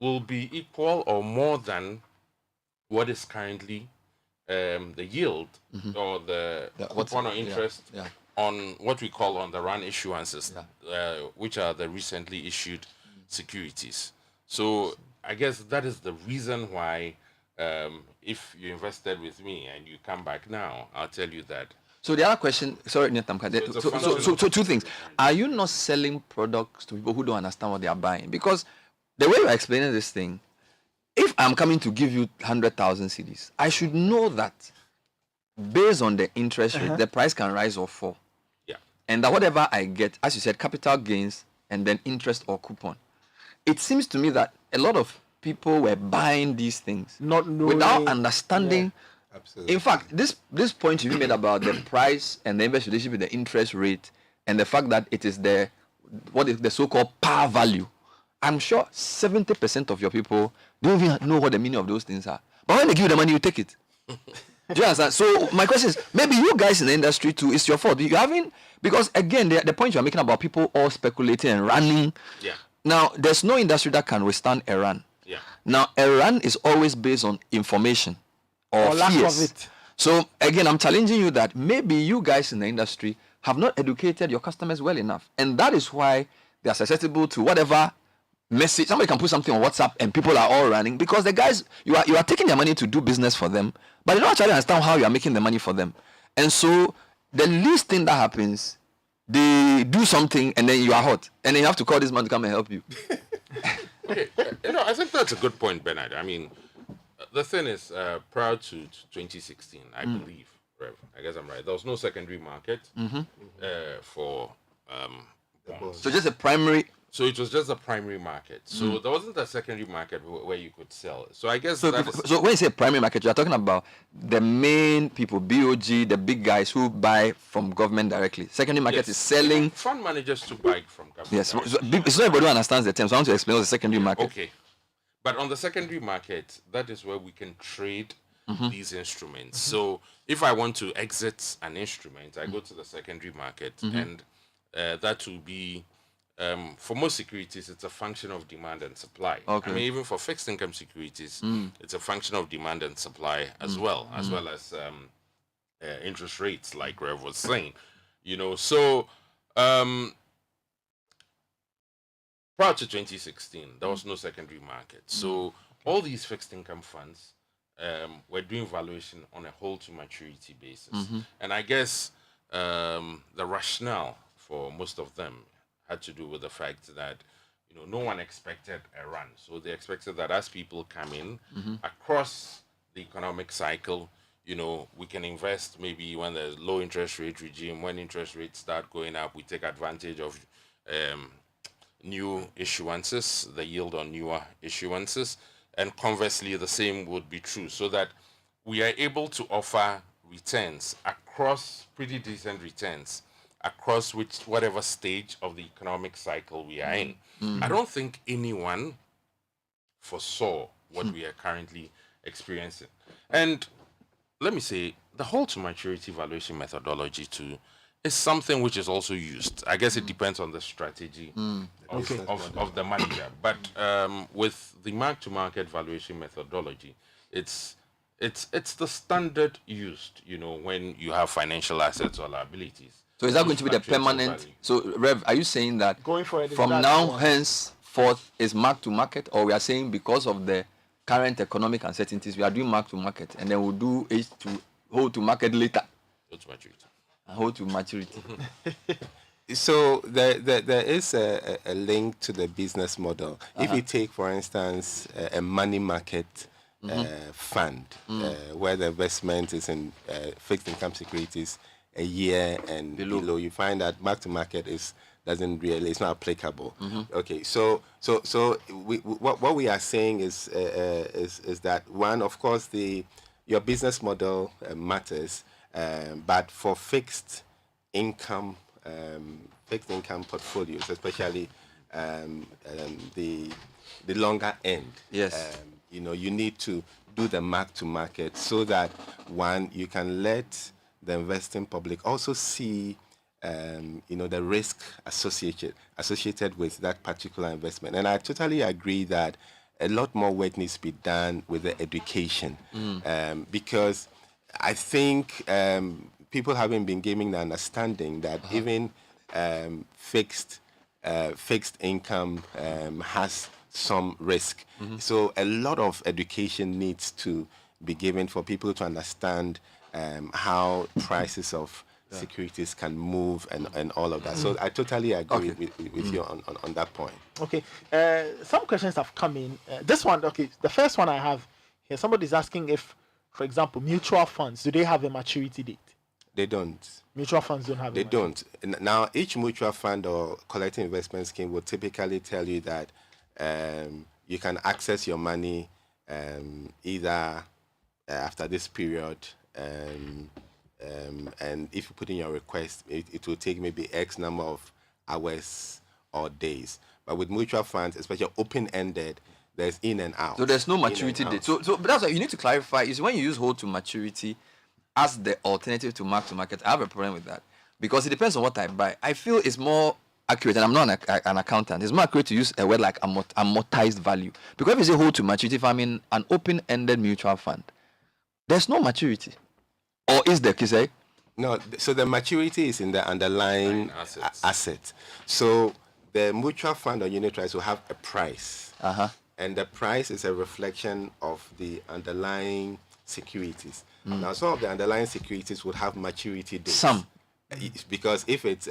will be equal or more than what is currently the yield or the coupon or interest on what we call on the run issuances, which are the recently issued securities. So I guess that is the reason why if you invested with me and you come back now, I'll tell you that. So the other question, sorry, Nathan, so two things. Are you not selling products to people who don't understand what they are buying? Because the way you're explaining this thing, if I'm coming to give you 100,000 CDs, I should know that based on the interest rate, the price can rise or fall. Yeah. And that whatever I get, as you said, capital gains and then interest or coupon. It seems to me that a lot of people were buying these things Not knowing, without understanding. Absolutely. In fact, this point you made about the price and the inverse relationship with the interest rate and the fact that it is what is the so-called par value. I'm sure 70% of your people don't even know what the meaning of those things are. But when they give you the money, you take it. Do you understand? So my question is, maybe you guys in the industry too, it's your fault. You haven't, because again, the point you're making about people all speculating and running. Yeah. Now, there's no industry that can withstand a run. Yeah. Now, a run is always based on information or lack fears. of it. So again, I'm challenging you that maybe you guys in the industry have not educated your customers well enough, and that is why they are susceptible to whatever message. Somebody can put something on WhatsApp and people are all running because the guys you are taking their money to do business for them, but they don't actually understand how you are making the money for them. And so the least thing that happens, they do something and then you are hot, and then you have to call this man to come and help you. Okay. I think that's a good point, Bernard. I mean, the thing is, prior to 2016, I believe, Rev, I guess I'm right, there was no secondary market for bonds. So just a primary. So it was just a primary market. So there wasn't a secondary market where you could sell. So I guess So when you say primary market, you are talking about the main people, BOG, the big guys who buy from government directly. Secondary market is selling. Fund managers to buy from government. Yes, so directly. it's not everybody who understands the term. So I want to explain what the secondary market. Okay. But on the secondary market, that is where we can trade these instruments. So if I want to exit an instrument, I go to the secondary market, and that will be for most securities, it's a function of demand and supply. Okay. I mean, even for fixed income securities, it's a function of demand and supply as well as interest rates, like Rev was saying. So prior to 2016, there was no secondary market. So all these fixed income funds were doing valuation on a hold to maturity basis. And I guess the rationale for most of them had to do with the fact that no one expected a run. So they expected that as people come in across the economic cycle, we can invest maybe when there's low interest rate regime, when interest rates start going up, we take advantage of new issuances, the yield on newer issuances, and conversely the same would be true, so that we are able to offer returns across, pretty decent returns across whatever stage of the economic cycle we are in. I don't think anyone foresaw what we are currently experiencing. And let me say, the hold to maturity valuation methodology too is something which is also used. I guess it depends on the strategy of the manager. But with the mark-to-market valuation methodology, it's the standard used, when you have financial assets or liabilities. So is that going to be the permanent? Value. So Rev, are you saying that Going for it, from now henceforth is mark-to-market, or we are saying because of the current economic uncertainties, we are doing mark-to-market, and then we'll do hold to market later? Hold to maturity. Hold to maturity. So there is a link to the business model. If you take, for instance, a money market fund, where the investment is in fixed income securities a year and below, you find that mark to market it's not applicable. Okay, so what we are saying is that one, of course, your business model matters, but for fixed income portfolios, especially the longer end, yes, you need to do the mark to market so that one, you can let the investing public also see the risk associated with that particular investment. And I totally agree that a lot more work needs to be done with the education, because I think people haven't been giving the understanding that even fixed income has some risk. So a lot of education needs to be given for people to understand how prices of securities can move and all of that. So I totally agree with you on that point. Okay, some questions have come in. This one, okay, the first one I have here, somebody's asking if, for example, mutual funds, do they have a maturity date? They don't. Mutual funds don't have. They don't. Now, each mutual fund or collective investment scheme will typically tell you that you can access your money either after this period, and if you put in your request, it will take maybe X number of hours or days. But with mutual funds, especially open-ended, there's in and out. So there's no maturity date. So that's why you need to clarify. Is when you use hold to maturity as the alternative to mark to market, I have a problem with that, because it depends on what I buy. I feel it's more accurate, and I'm not an accountant. It's more accurate to use a word like amortized value, because if you say hold to maturity, if I'm in an open-ended mutual fund, there's no maturity, or is there, Kisei? No. So the maturity is in the underlying asset. So the mutual fund or unit trust will have a price, and the price is a reflection of the underlying securities. Now, some of the underlying securities would have maturity dates. Some. Because if it's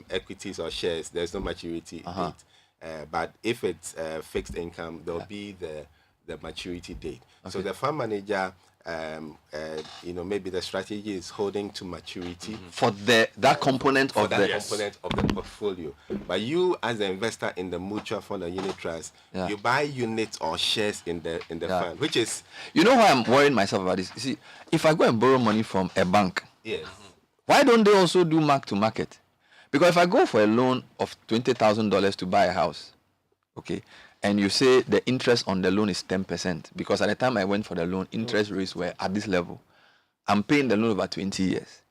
equities or shares, there's no maturity date. But if it's fixed income, there'll be the maturity date. So the fund manager, maybe the strategy is holding to maturity for that component of the portfolio. But you, as an investor in the mutual fund or unit trust, you buy units or shares in the fund, which is. You know why I'm worrying myself about this? You see, if I go and borrow money from a bank, yes. Why don't they also do mark to market? Because if I go for a loan of $20,000 to buy a house, okay, and you say the interest on the loan is 10%, because at the time I went for the loan, interest rates were at this level. I'm paying the loan over 20 years.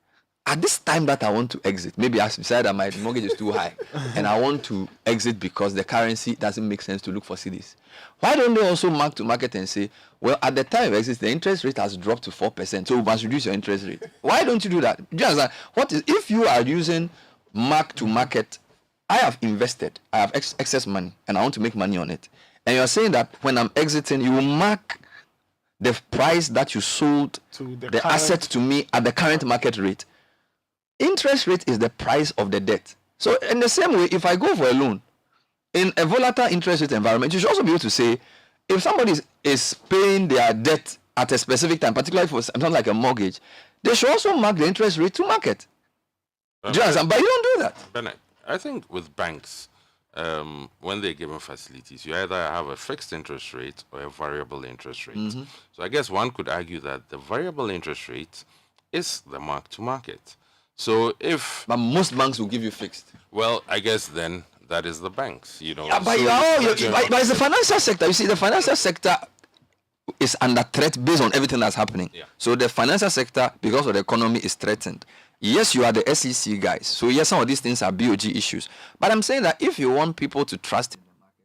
at this time that I want to exit, maybe I decide that my mortgage is too high and I want to exit because the currency doesn't make sense to look for CDs. Why don't they also mark to market and say, well, at the time of exit, the interest rate has dropped to 4%, so we must reduce your interest rate. Why don't you do that? Just what is, if you are using mark to market, I have invested, I have excess money, and I want to make money on it. And you're saying that when I'm exiting, you will mark the price that you sold To the the current- asset to me at the current market rate. Interest rate is the price of the debt. So in the same way, if I go for a loan, in a volatile interest rate environment, you should also be able to say, if somebody is paying their debt at a specific time, particularly for something like a mortgage, they should also mark the interest rate to market. Do you understand? But you don't do that. Bernard, I think with banks, when they're given facilities, you either have a fixed interest rate or a variable interest rate. So I guess one could argue that the variable interest rate is the mark to market. So if, But most banks will give you fixed. well, I guess then that is the banks, you know. Yeah, but, So but it's the financial sector. You see, the financial sector is under threat based on everything that's happening. Yeah. So the financial sector, because of the economy, is threatened. Yes, you are the SEC guys. So yes, some of these things are BOG issues. But I'm saying that if you want people to trust in the market,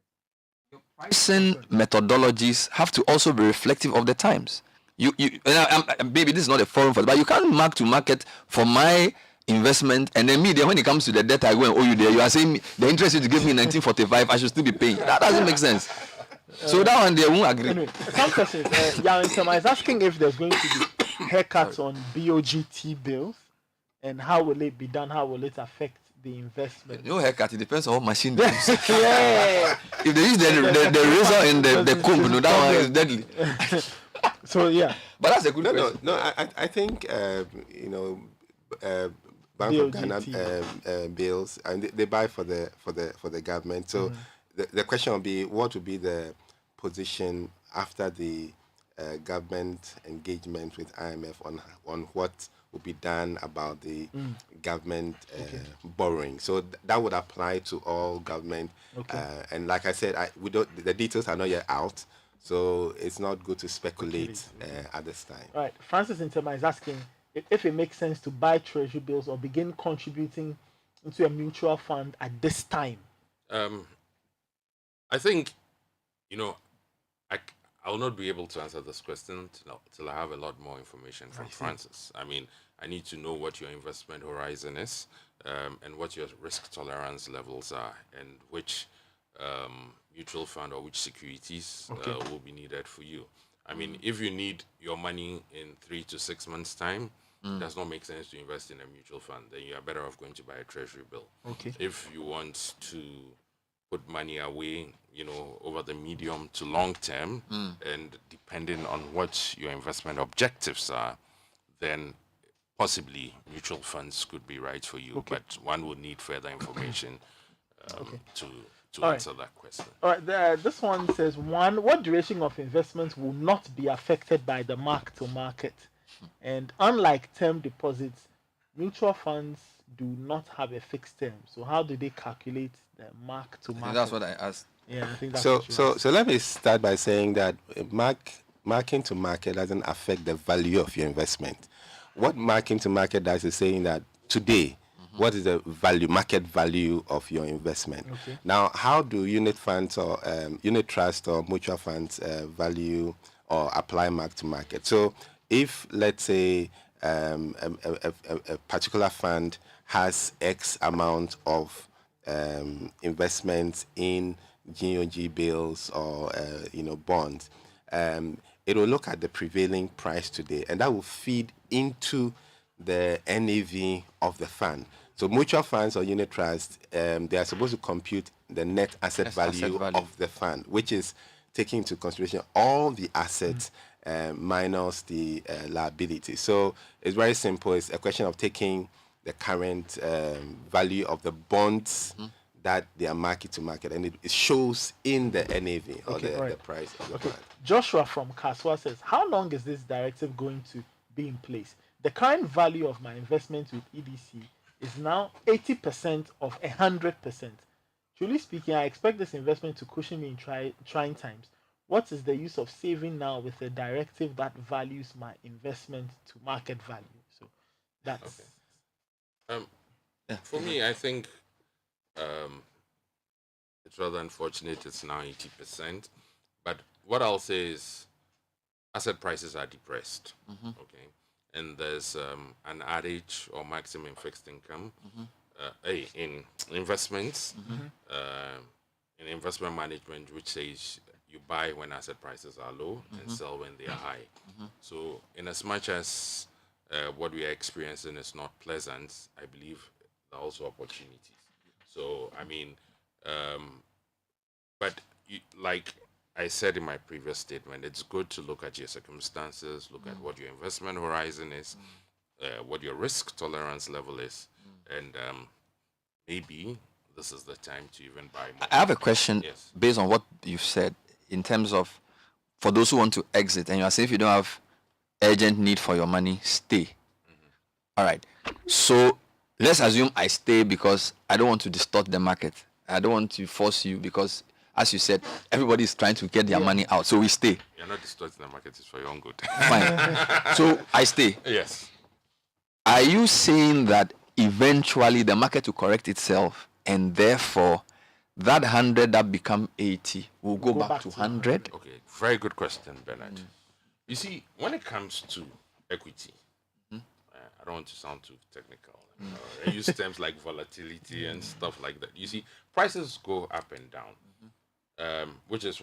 your pricing methodologies have to also be reflective of the times. Maybe this is not a forum for it, but you can't mark to market for my investment and then when it comes to the debt I go and owe you there, you are saying the interest you give me in 1945, I should still be paying. That doesn't make sense. So that one they won't agree. Anyway, some questions. Yarintama is asking if there's going to be haircuts on BOGT bills, and how will it be done? How will it affect the investment? No haircut. It depends on what machine they use. Yeah. If they use the razor and the comb, no, that one is deadly. So yeah. But that's a good question. No. I think Bank of Ghana bills, and they buy for the government. So the question will be, what will be the position after the government engagement with IMF on what will be done about the government borrowing. So that would apply to all government. Okay. And like I said, the details are not yet out, so it's not good to speculate at this time. All right. Francis Intema is asking if it makes sense to buy treasury bills or begin contributing into a mutual fund at this time. I think, I will not be able to answer this question till I have a lot more information from Francis. I mean, I need to know what your investment horizon is, and what your risk tolerance levels are, and which mutual fund or which securities will be needed for you. I mean, if you need your money in 3 to 6 months' time, it does not make sense to invest in a mutual fund. Then you are better off going to buy a treasury bill. Okay. If you want to put money away, over the medium to long term, and depending on what your investment objectives are, then possibly mutual funds could be right for you. Okay. But one would need further information to All answer that question. All right. This one says, what duration of investments will not be affected by the mark to market? And unlike term deposits, mutual funds do not have a fixed term. So how do they calculate the mark to market? That's what I asked. Yeah, I think that's So what you asked. let me start by saying that marking to market doesn't affect the value of your investment. What marking to market does is saying that today, what is the market value of your investment? Okay. Now, how do unit funds or unit trust or mutual funds value or apply mark to market? So if, let's say, a particular fund has X amount of investments in GOG bills or bonds, it will look at the prevailing price today, and that will feed into the NAV of the fund. So mutual funds or unit trusts, they are supposed to compute the net asset value of the fund, which is taking into consideration all the assets minus the liability. So it's very simple. It's a question of taking the current value of the bonds that they are market to market, and it shows in the NAV or the price of the fund. Joshua from Kaswa says, how long is this directive going to be in place? The current value of my investment with EDC is now 80% of 100%. Truly speaking, I expect this investment to cushion me in trying times. What is the use of saving now with a directive that values my investment to market value? So that's For me, I think it's rather unfortunate it's now 80%. But what I'll say is asset prices are depressed. Okay. And there's an adage or maximum fixed income in investments, in investment management, which says you buy when asset prices are low and sell when they are high. So in as much as what we are experiencing is not pleasant, I believe there are also opportunities. So, I mean, but like I said in my previous statement, it's good to look at your circumstances, look at what your investment horizon is, what your risk tolerance level is, and maybe this is the time to even buy more. I have a question Yes. based on what you've said in terms of for those who want to exit, and you are saying if you don't have urgent need for your money, stay. All right. So let's assume I stay because I don't want to distort the market. I don't want to force you because, as you said, everybody is trying to get their money out. So we stay. You're not distorting the market, it's for your own good. Fine. So I stay. Yes. Are you saying that eventually the market will correct itself and therefore that 100 that become 80 will go back to 100? Okay, very good question, Bernard. You see, when it comes to equity, I don't want to sound too technical. I use terms like volatility and stuff like that. You see, prices go up and down, which is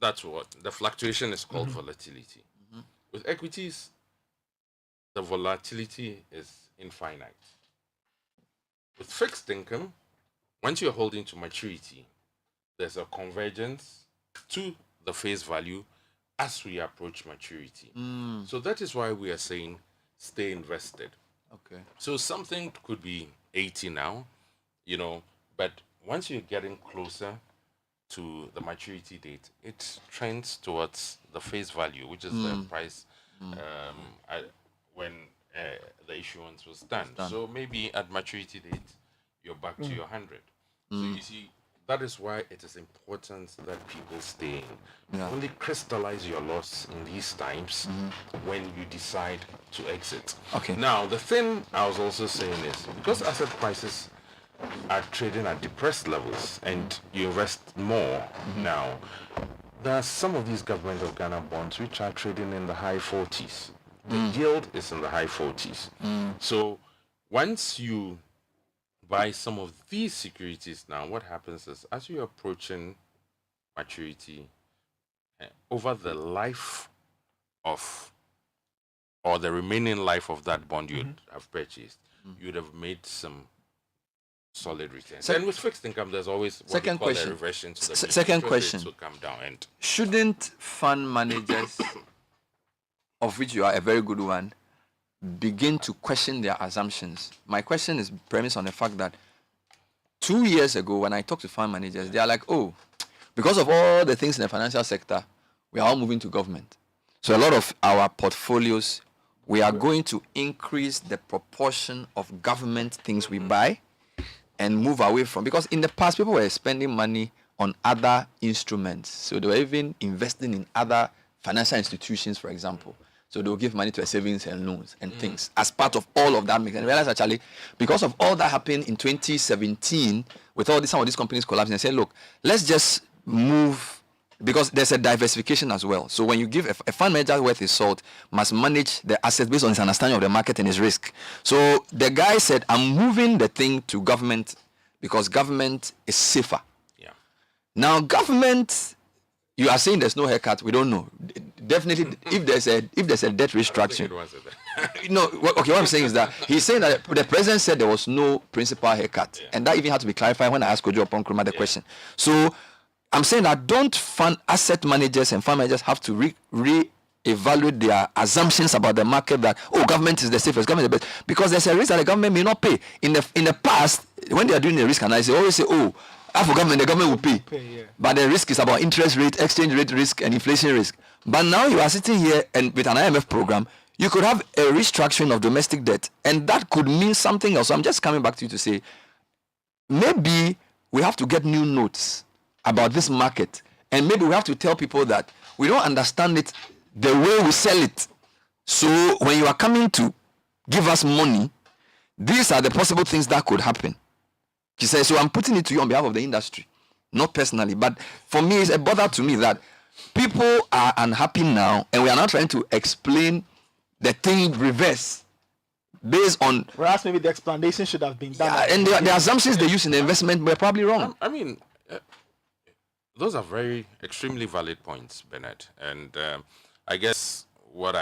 that's what the fluctuation is called volatility. With equities, the volatility is infinite. With fixed income, once you're holding to maturity, there's a convergence to the face value as we approach maturity. So that is why we are saying stay invested. Okay. So something could be 80 now, but once you're getting closer to the maturity date, it trends towards the face value, which is the price when the issuance was done. So maybe at maturity date, you're back to your 100. So you see, that is why it is important that people stay in. Only crystallize your loss in these times when you decide to exit. Okay. Now, the thing I was also saying is, because asset prices are trading at depressed levels and you invest more now, there are some of these government of Ghana bonds which are trading in the high 40s. The yield is in the high 40s. So once you buy some of these securities now, what happens is as you're approaching maturity, over the life of, or the remaining life of that bond you'd have purchased, you'd have made some solid returns. And with fixed income, there's always what we call a reversion to the mean. Second question. To come down and Shouldn't fund managers, of which you are a very good one, begin to question their assumptions? My question is premised on the fact that 2 years ago, when I talked to fund managers, they are like, oh, because of all the things in the financial sector, we are all moving to government. So a lot of our portfolios, we are going to increase the proportion of government things we buy and move away from, because in the past, people were spending money on other instruments. So they were even investing in other financial institutions, for example. So they'll give money to a savings and loans and things as part of all of that. And realize actually, because of all that happened in 2017, with all some of these companies collapsing, they said, look, let's just move, because there's a diversification as well. So when you give a fund manager worth his salt, must manage the assets based on his understanding of the market and his risk. So the guy said, I'm moving the thing to government because government is safer. yeah. Now government, you are saying there's no haircut. We don't know. Definitely, if there's a debt restructuring. No, okay. What I'm saying is that he's saying that the president said there was no principal haircut, and that even had to be clarified when I asked Kojo Upon Nkrumah the question. So I'm saying that don't fund asset managers and fund managers have to re-evaluate their assumptions about the market that government is the safest, government is the best, because there's a risk that the government may not pay. In the past, when they are doing the risk analysis, they always say, for government, the government will pay. But the risk is about interest rate, exchange rate risk, and inflation risk. But now you are sitting here and with an IMF program, you could have a restructuring of domestic debt, and that could mean something else. So I'm just coming back to you to say, maybe we have to get new notes about this market, and maybe we have to tell people that we don't understand it the way we sell it. So when you are coming to give us money, These are the possible things that could happen. She says, so I'm putting it to you on behalf of the industry, not personally. But for me, it's a bother to me that people are unhappy now, and we are now trying to explain the thing reverse based on. Whereas maybe the explanation should have been done. Yeah, and the assumptions they use in the investment were probably wrong. I mean, those are very extremely valid points, Bernard. And I guess what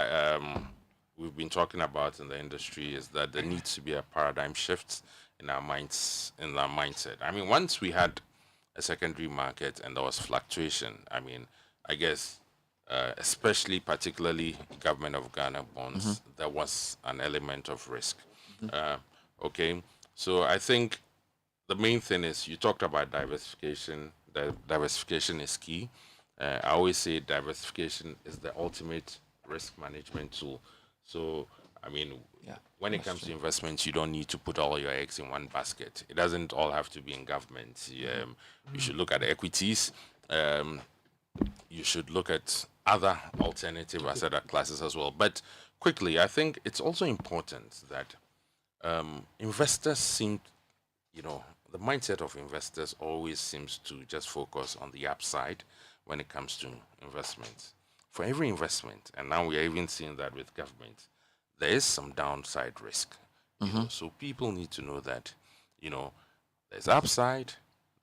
we've been talking about in the industry is that there needs to be a paradigm shift in our mindset. I mean, once we had a secondary market and there was fluctuation, I mean, I guess, especially particularly government of Ghana bonds, there was an element of risk. Okay, so I think the main thing is, you talked about diversification. Diversification is key. I always say diversification is the ultimate risk management tool. So, I mean, when it comes to investments, you don't need to put all your eggs in one basket. It doesn't all have to be in government. You should look at equities. You should look at other alternative asset classes as well. But quickly, I think it's also important that investors seem, the mindset of investors always seems to just focus on the upside when it comes to investments. For every investment, and now we are even seeing that with government, there is some downside risk. So people need to know that, there's upside,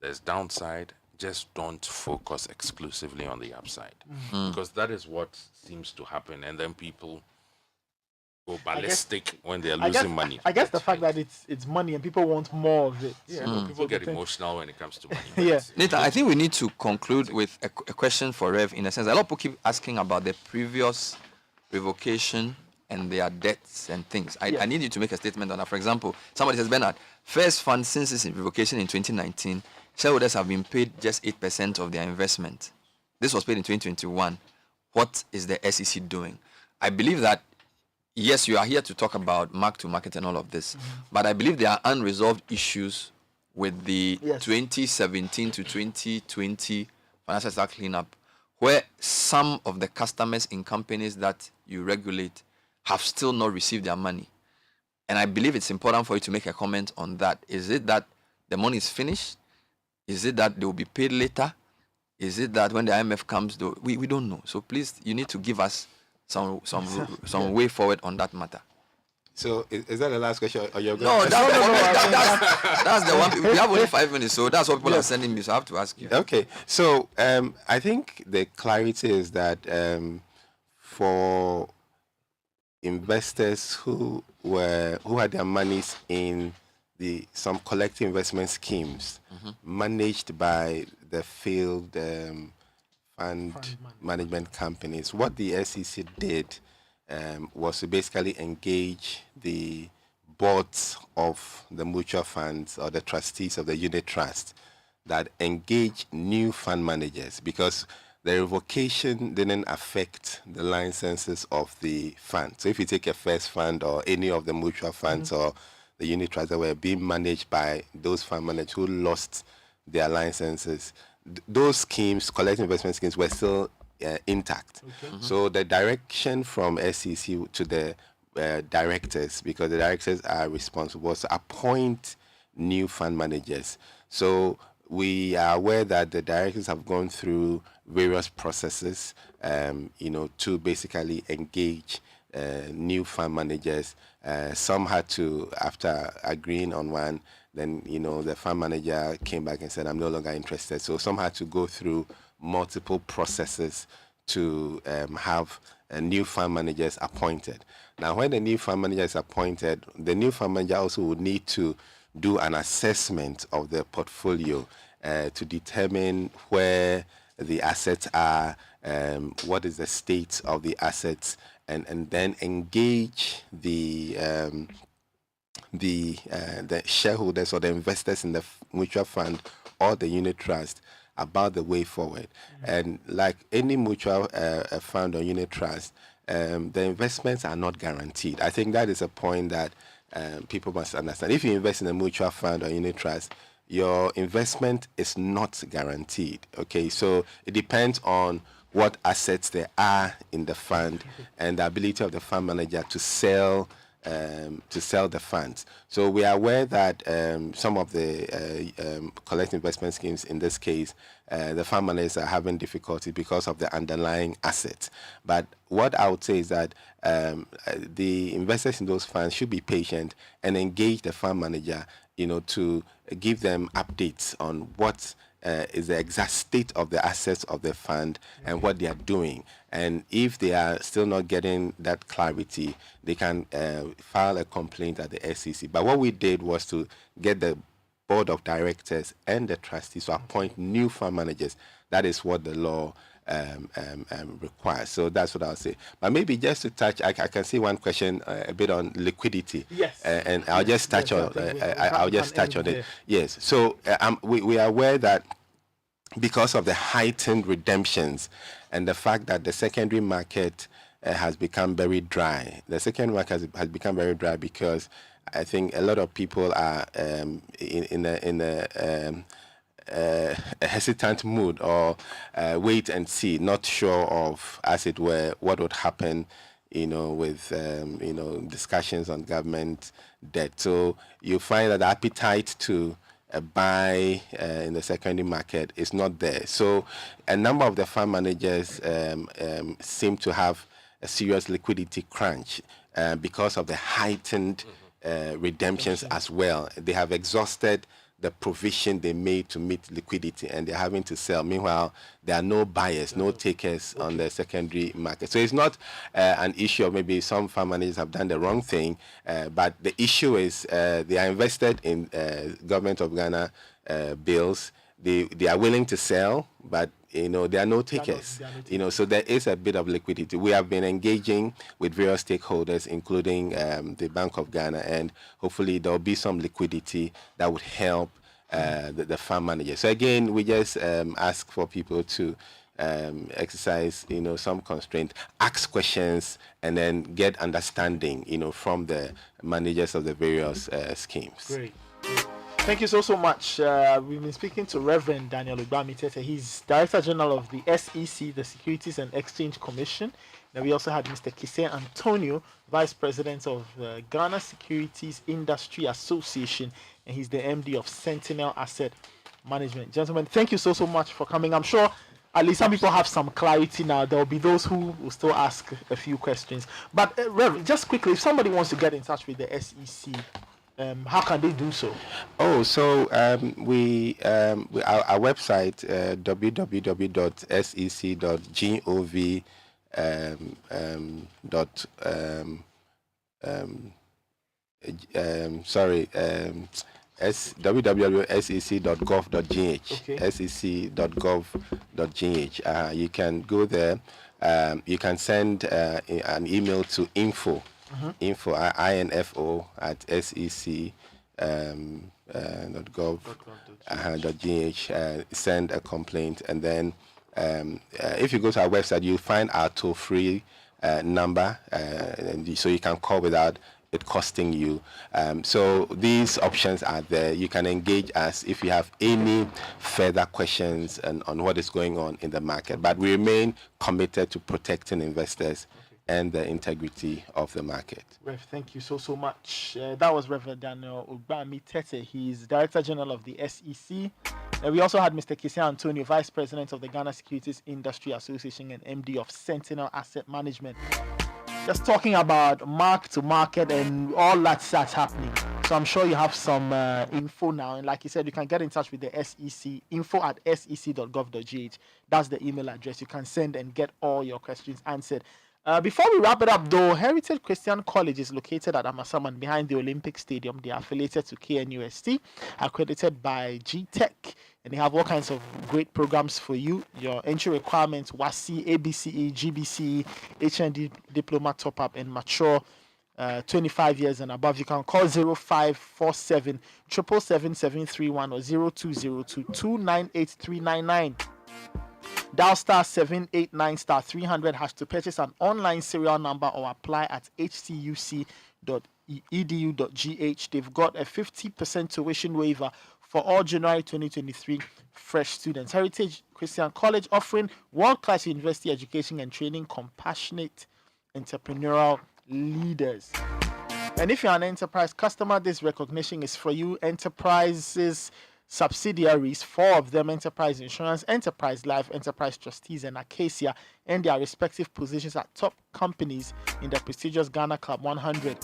there's downside. Just don't focus exclusively on the upside, because that is what seems to happen, and then people go ballistic when they're losing money. I guess the fact that it's money and people want more of it. People get emotional when it comes to money. Nathan, I think we need to conclude with a question for Rev, in a sense. A lot of people keep asking about the previous revocation and their debts and things. I need you to make a statement on that. For example, somebody says, Bernard, First Fund, since its revocation in 2019, shareholders have been paid just 8% of their investment. This was paid in 2021. What is the SEC doing? I believe that, yes, you are here to talk about mark-to-market and all of this, but I believe there are unresolved issues with the 2017 to 2020 financial sector cleanup, where some of the customers in companies that you regulate have still not received their money. And I believe it's important for you to make a comment on that. Is it that the money is finished? Is it that they will be paid later? Is it that when the IMF comes, we don't know. So please, you need to give us some way forward on that matter. So is that the last question? Or you're no, that's the one. We have only 5 minutes, so that's what people are sending me. So I have to ask you. Okay, so I think the clarity is that for investors who had their monies in some collective investment schemes managed by the failed fund management companies, what the SEC did was to basically engage the boards of the mutual funds or the trustees of the unit trust that engage new fund managers, because the revocation didn't affect the licenses of the fund. So if you take a first fund or any of the mutual funds or the unit trusts that were being managed by those fund managers who lost their licenses, those schemes, collective investment schemes, were still intact. So the direction from SEC to the directors, because the directors are responsible, was to appoint new fund managers. So we are aware that the directors have gone through various processes, to basically engage new fund managers. Some had to, after agreeing on one, then, the fund manager came back and said, I'm no longer interested. So some had to go through multiple processes to have new fund managers appointed. Now, when the new fund manager is appointed, the new fund manager also would need to do an assessment of the portfolio to determine where the assets are, what is the state of the assets, and then engage the shareholders or the investors in the mutual fund or the unit trust about the way forward. And like any mutual fund or unit trust, the investments are not guaranteed. I think that is a point that people must understand. If you invest in a mutual fund or unit trust, your investment is not guaranteed. Okay, so it depends on what assets there are in the fund and the ability of the fund manager to sell to sell the funds. So we are aware that some of the collect investment schemes, in this case, the fund managers are having difficulty because of the underlying assets. But what I would say is that the investors in those funds should be patient and engage the fund manager, to give them updates on what is the exact state of the assets of the fund and what they are doing. And if they are still not getting that clarity, they can file a complaint at the SEC. But what we did was to get the board of directors and the trustees to appoint new fund managers. That is what the law requires. So that's what I'll say. But maybe just to touch, I can see one question a bit on liquidity. Yes. And I'll just touch on. I'll just touch on it. Yes. So we are aware that because of the heightened redemptions and the fact that the secondary market has become very dry. The secondary market has become very dry because I think a lot of people are in a hesitant mood, or wait and see, not sure of, as it were, what would happen, with discussions on government debt. So you find that the appetite to buy in the secondary market is not there. So a number of the fund managers seem to have a serious liquidity crunch because of the heightened redemptions as well. They have exhausted the provision they made to meet liquidity, and they're having to sell. Meanwhile, there are no buyers, no takers on the secondary market. So it's not an issue of maybe some fund managers have done the wrong thing, but the issue is they are invested in government of Ghana bills. They are willing to sell, but there are no takers. So there is a bit of liquidity. We have been engaging with various stakeholders, including the Bank of Ghana, and hopefully there will be some liquidity that would help the fund manager. So again, we just ask for people to exercise, some constraint, ask questions, and then get understanding, from the managers of the various schemes. Great. Thank you so much. We've been speaking to Reverend Daniel Ogbarmey Tetteh. He's Director General of the SEC, the Securities and Exchange Commission. Then we also had Mr. Kise Antonio, Vice President of the Ghana Securities Industry Association, and he's the MD of Sentinel Asset Management. Gentlemen, thank you so much for coming. I'm sure at least some people have some clarity now. There will be those who will still ask a few questions. But Reverend, just quickly, if somebody wants to get in touch with the SEC, how can they do so? Our website, www.sec.gov www.sec.gov.gh. Okay. sec.gov.gh. You can go there. You can send an email to info at sec.gov.gh. Send a complaint, and then if you go to our website, you'll find our toll-free number, and so you can call without it costing you. So these options are there. You can engage us if you have any further questions on what is going on in the market. But we remain committed to protecting investors and the integrity of the market. Rev, thank you so much. That was Reverend Daniel Ogbarmey Tetteh. He's Director General of the SEC. We also had Mr. Kise Antonio, Vice President of the Ghana Securities Industry Association and MD of Sentinel Asset Management. Just talking about mark-to-market and all that's happening. So I'm sure you have some info now. And like you said, you can get in touch with the SEC, info@sec.gov.gh. That's the email address. You can send and get all your questions answered. Before we wrap it up, though, Heritage Christian College is located at Amasaman behind the Olympic Stadium. They are affiliated to KNUST, accredited by GTech, and they have all kinds of great programs for you. Your entry requirements: WASI, ABCE, GBCE, HND Diploma Top-Up, and mature 25 years and above. You can call 0547 777 731 or 0202 298 399. Dial star 789 star 300 has to purchase an online serial number or apply at hcuc.edu.gh. They've got a 50% tuition waiver for all January 2023 fresh students. Heritage Christian College offering world-class university education and training compassionate entrepreneurial leaders. And if you're an enterprise customer, this recognition is for you. Enterprises subsidiaries, 4 of them, Enterprise Insurance, Enterprise Life, Enterprise Trustees, and Acacia, and their respective positions at top companies in the prestigious Ghana Club 100.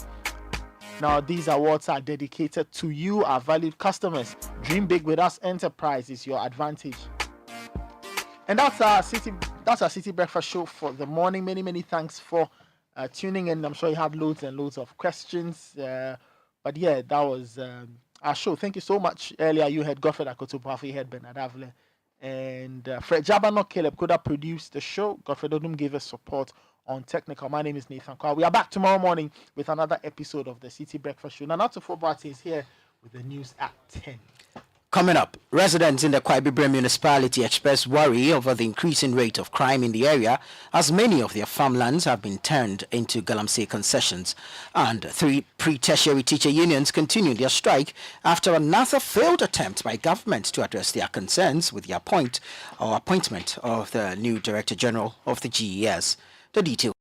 Now, these awards are dedicated to you, our valued customers. Dream big with us. Enterprise is your advantage. And that's our Citi Breakfast Show for the morning. Many thanks for tuning in. I'm sure you have loads and loads of questions. But yeah, that was our show. Thank you so much. Earlier, you had Godfred Akoto-Boafo, you had Bernard Avle, and Fred Jabano Caleb could have produced the show. Godfred Odum gave us support on technical. My name is Nathan Kwa. We are back tomorrow morning with another episode of the Citi Breakfast Show. Nanato Fobate is here with the news at 10. Coming up, residents in the Kwai-Bibre municipality express worry over the increasing rate of crime in the area as many of their farmlands have been turned into galamsey concessions. And 3 pre-tertiary teacher unions continue their strike after another failed attempt by government to address their concerns with the appointment of the new Director General of the GES. The details.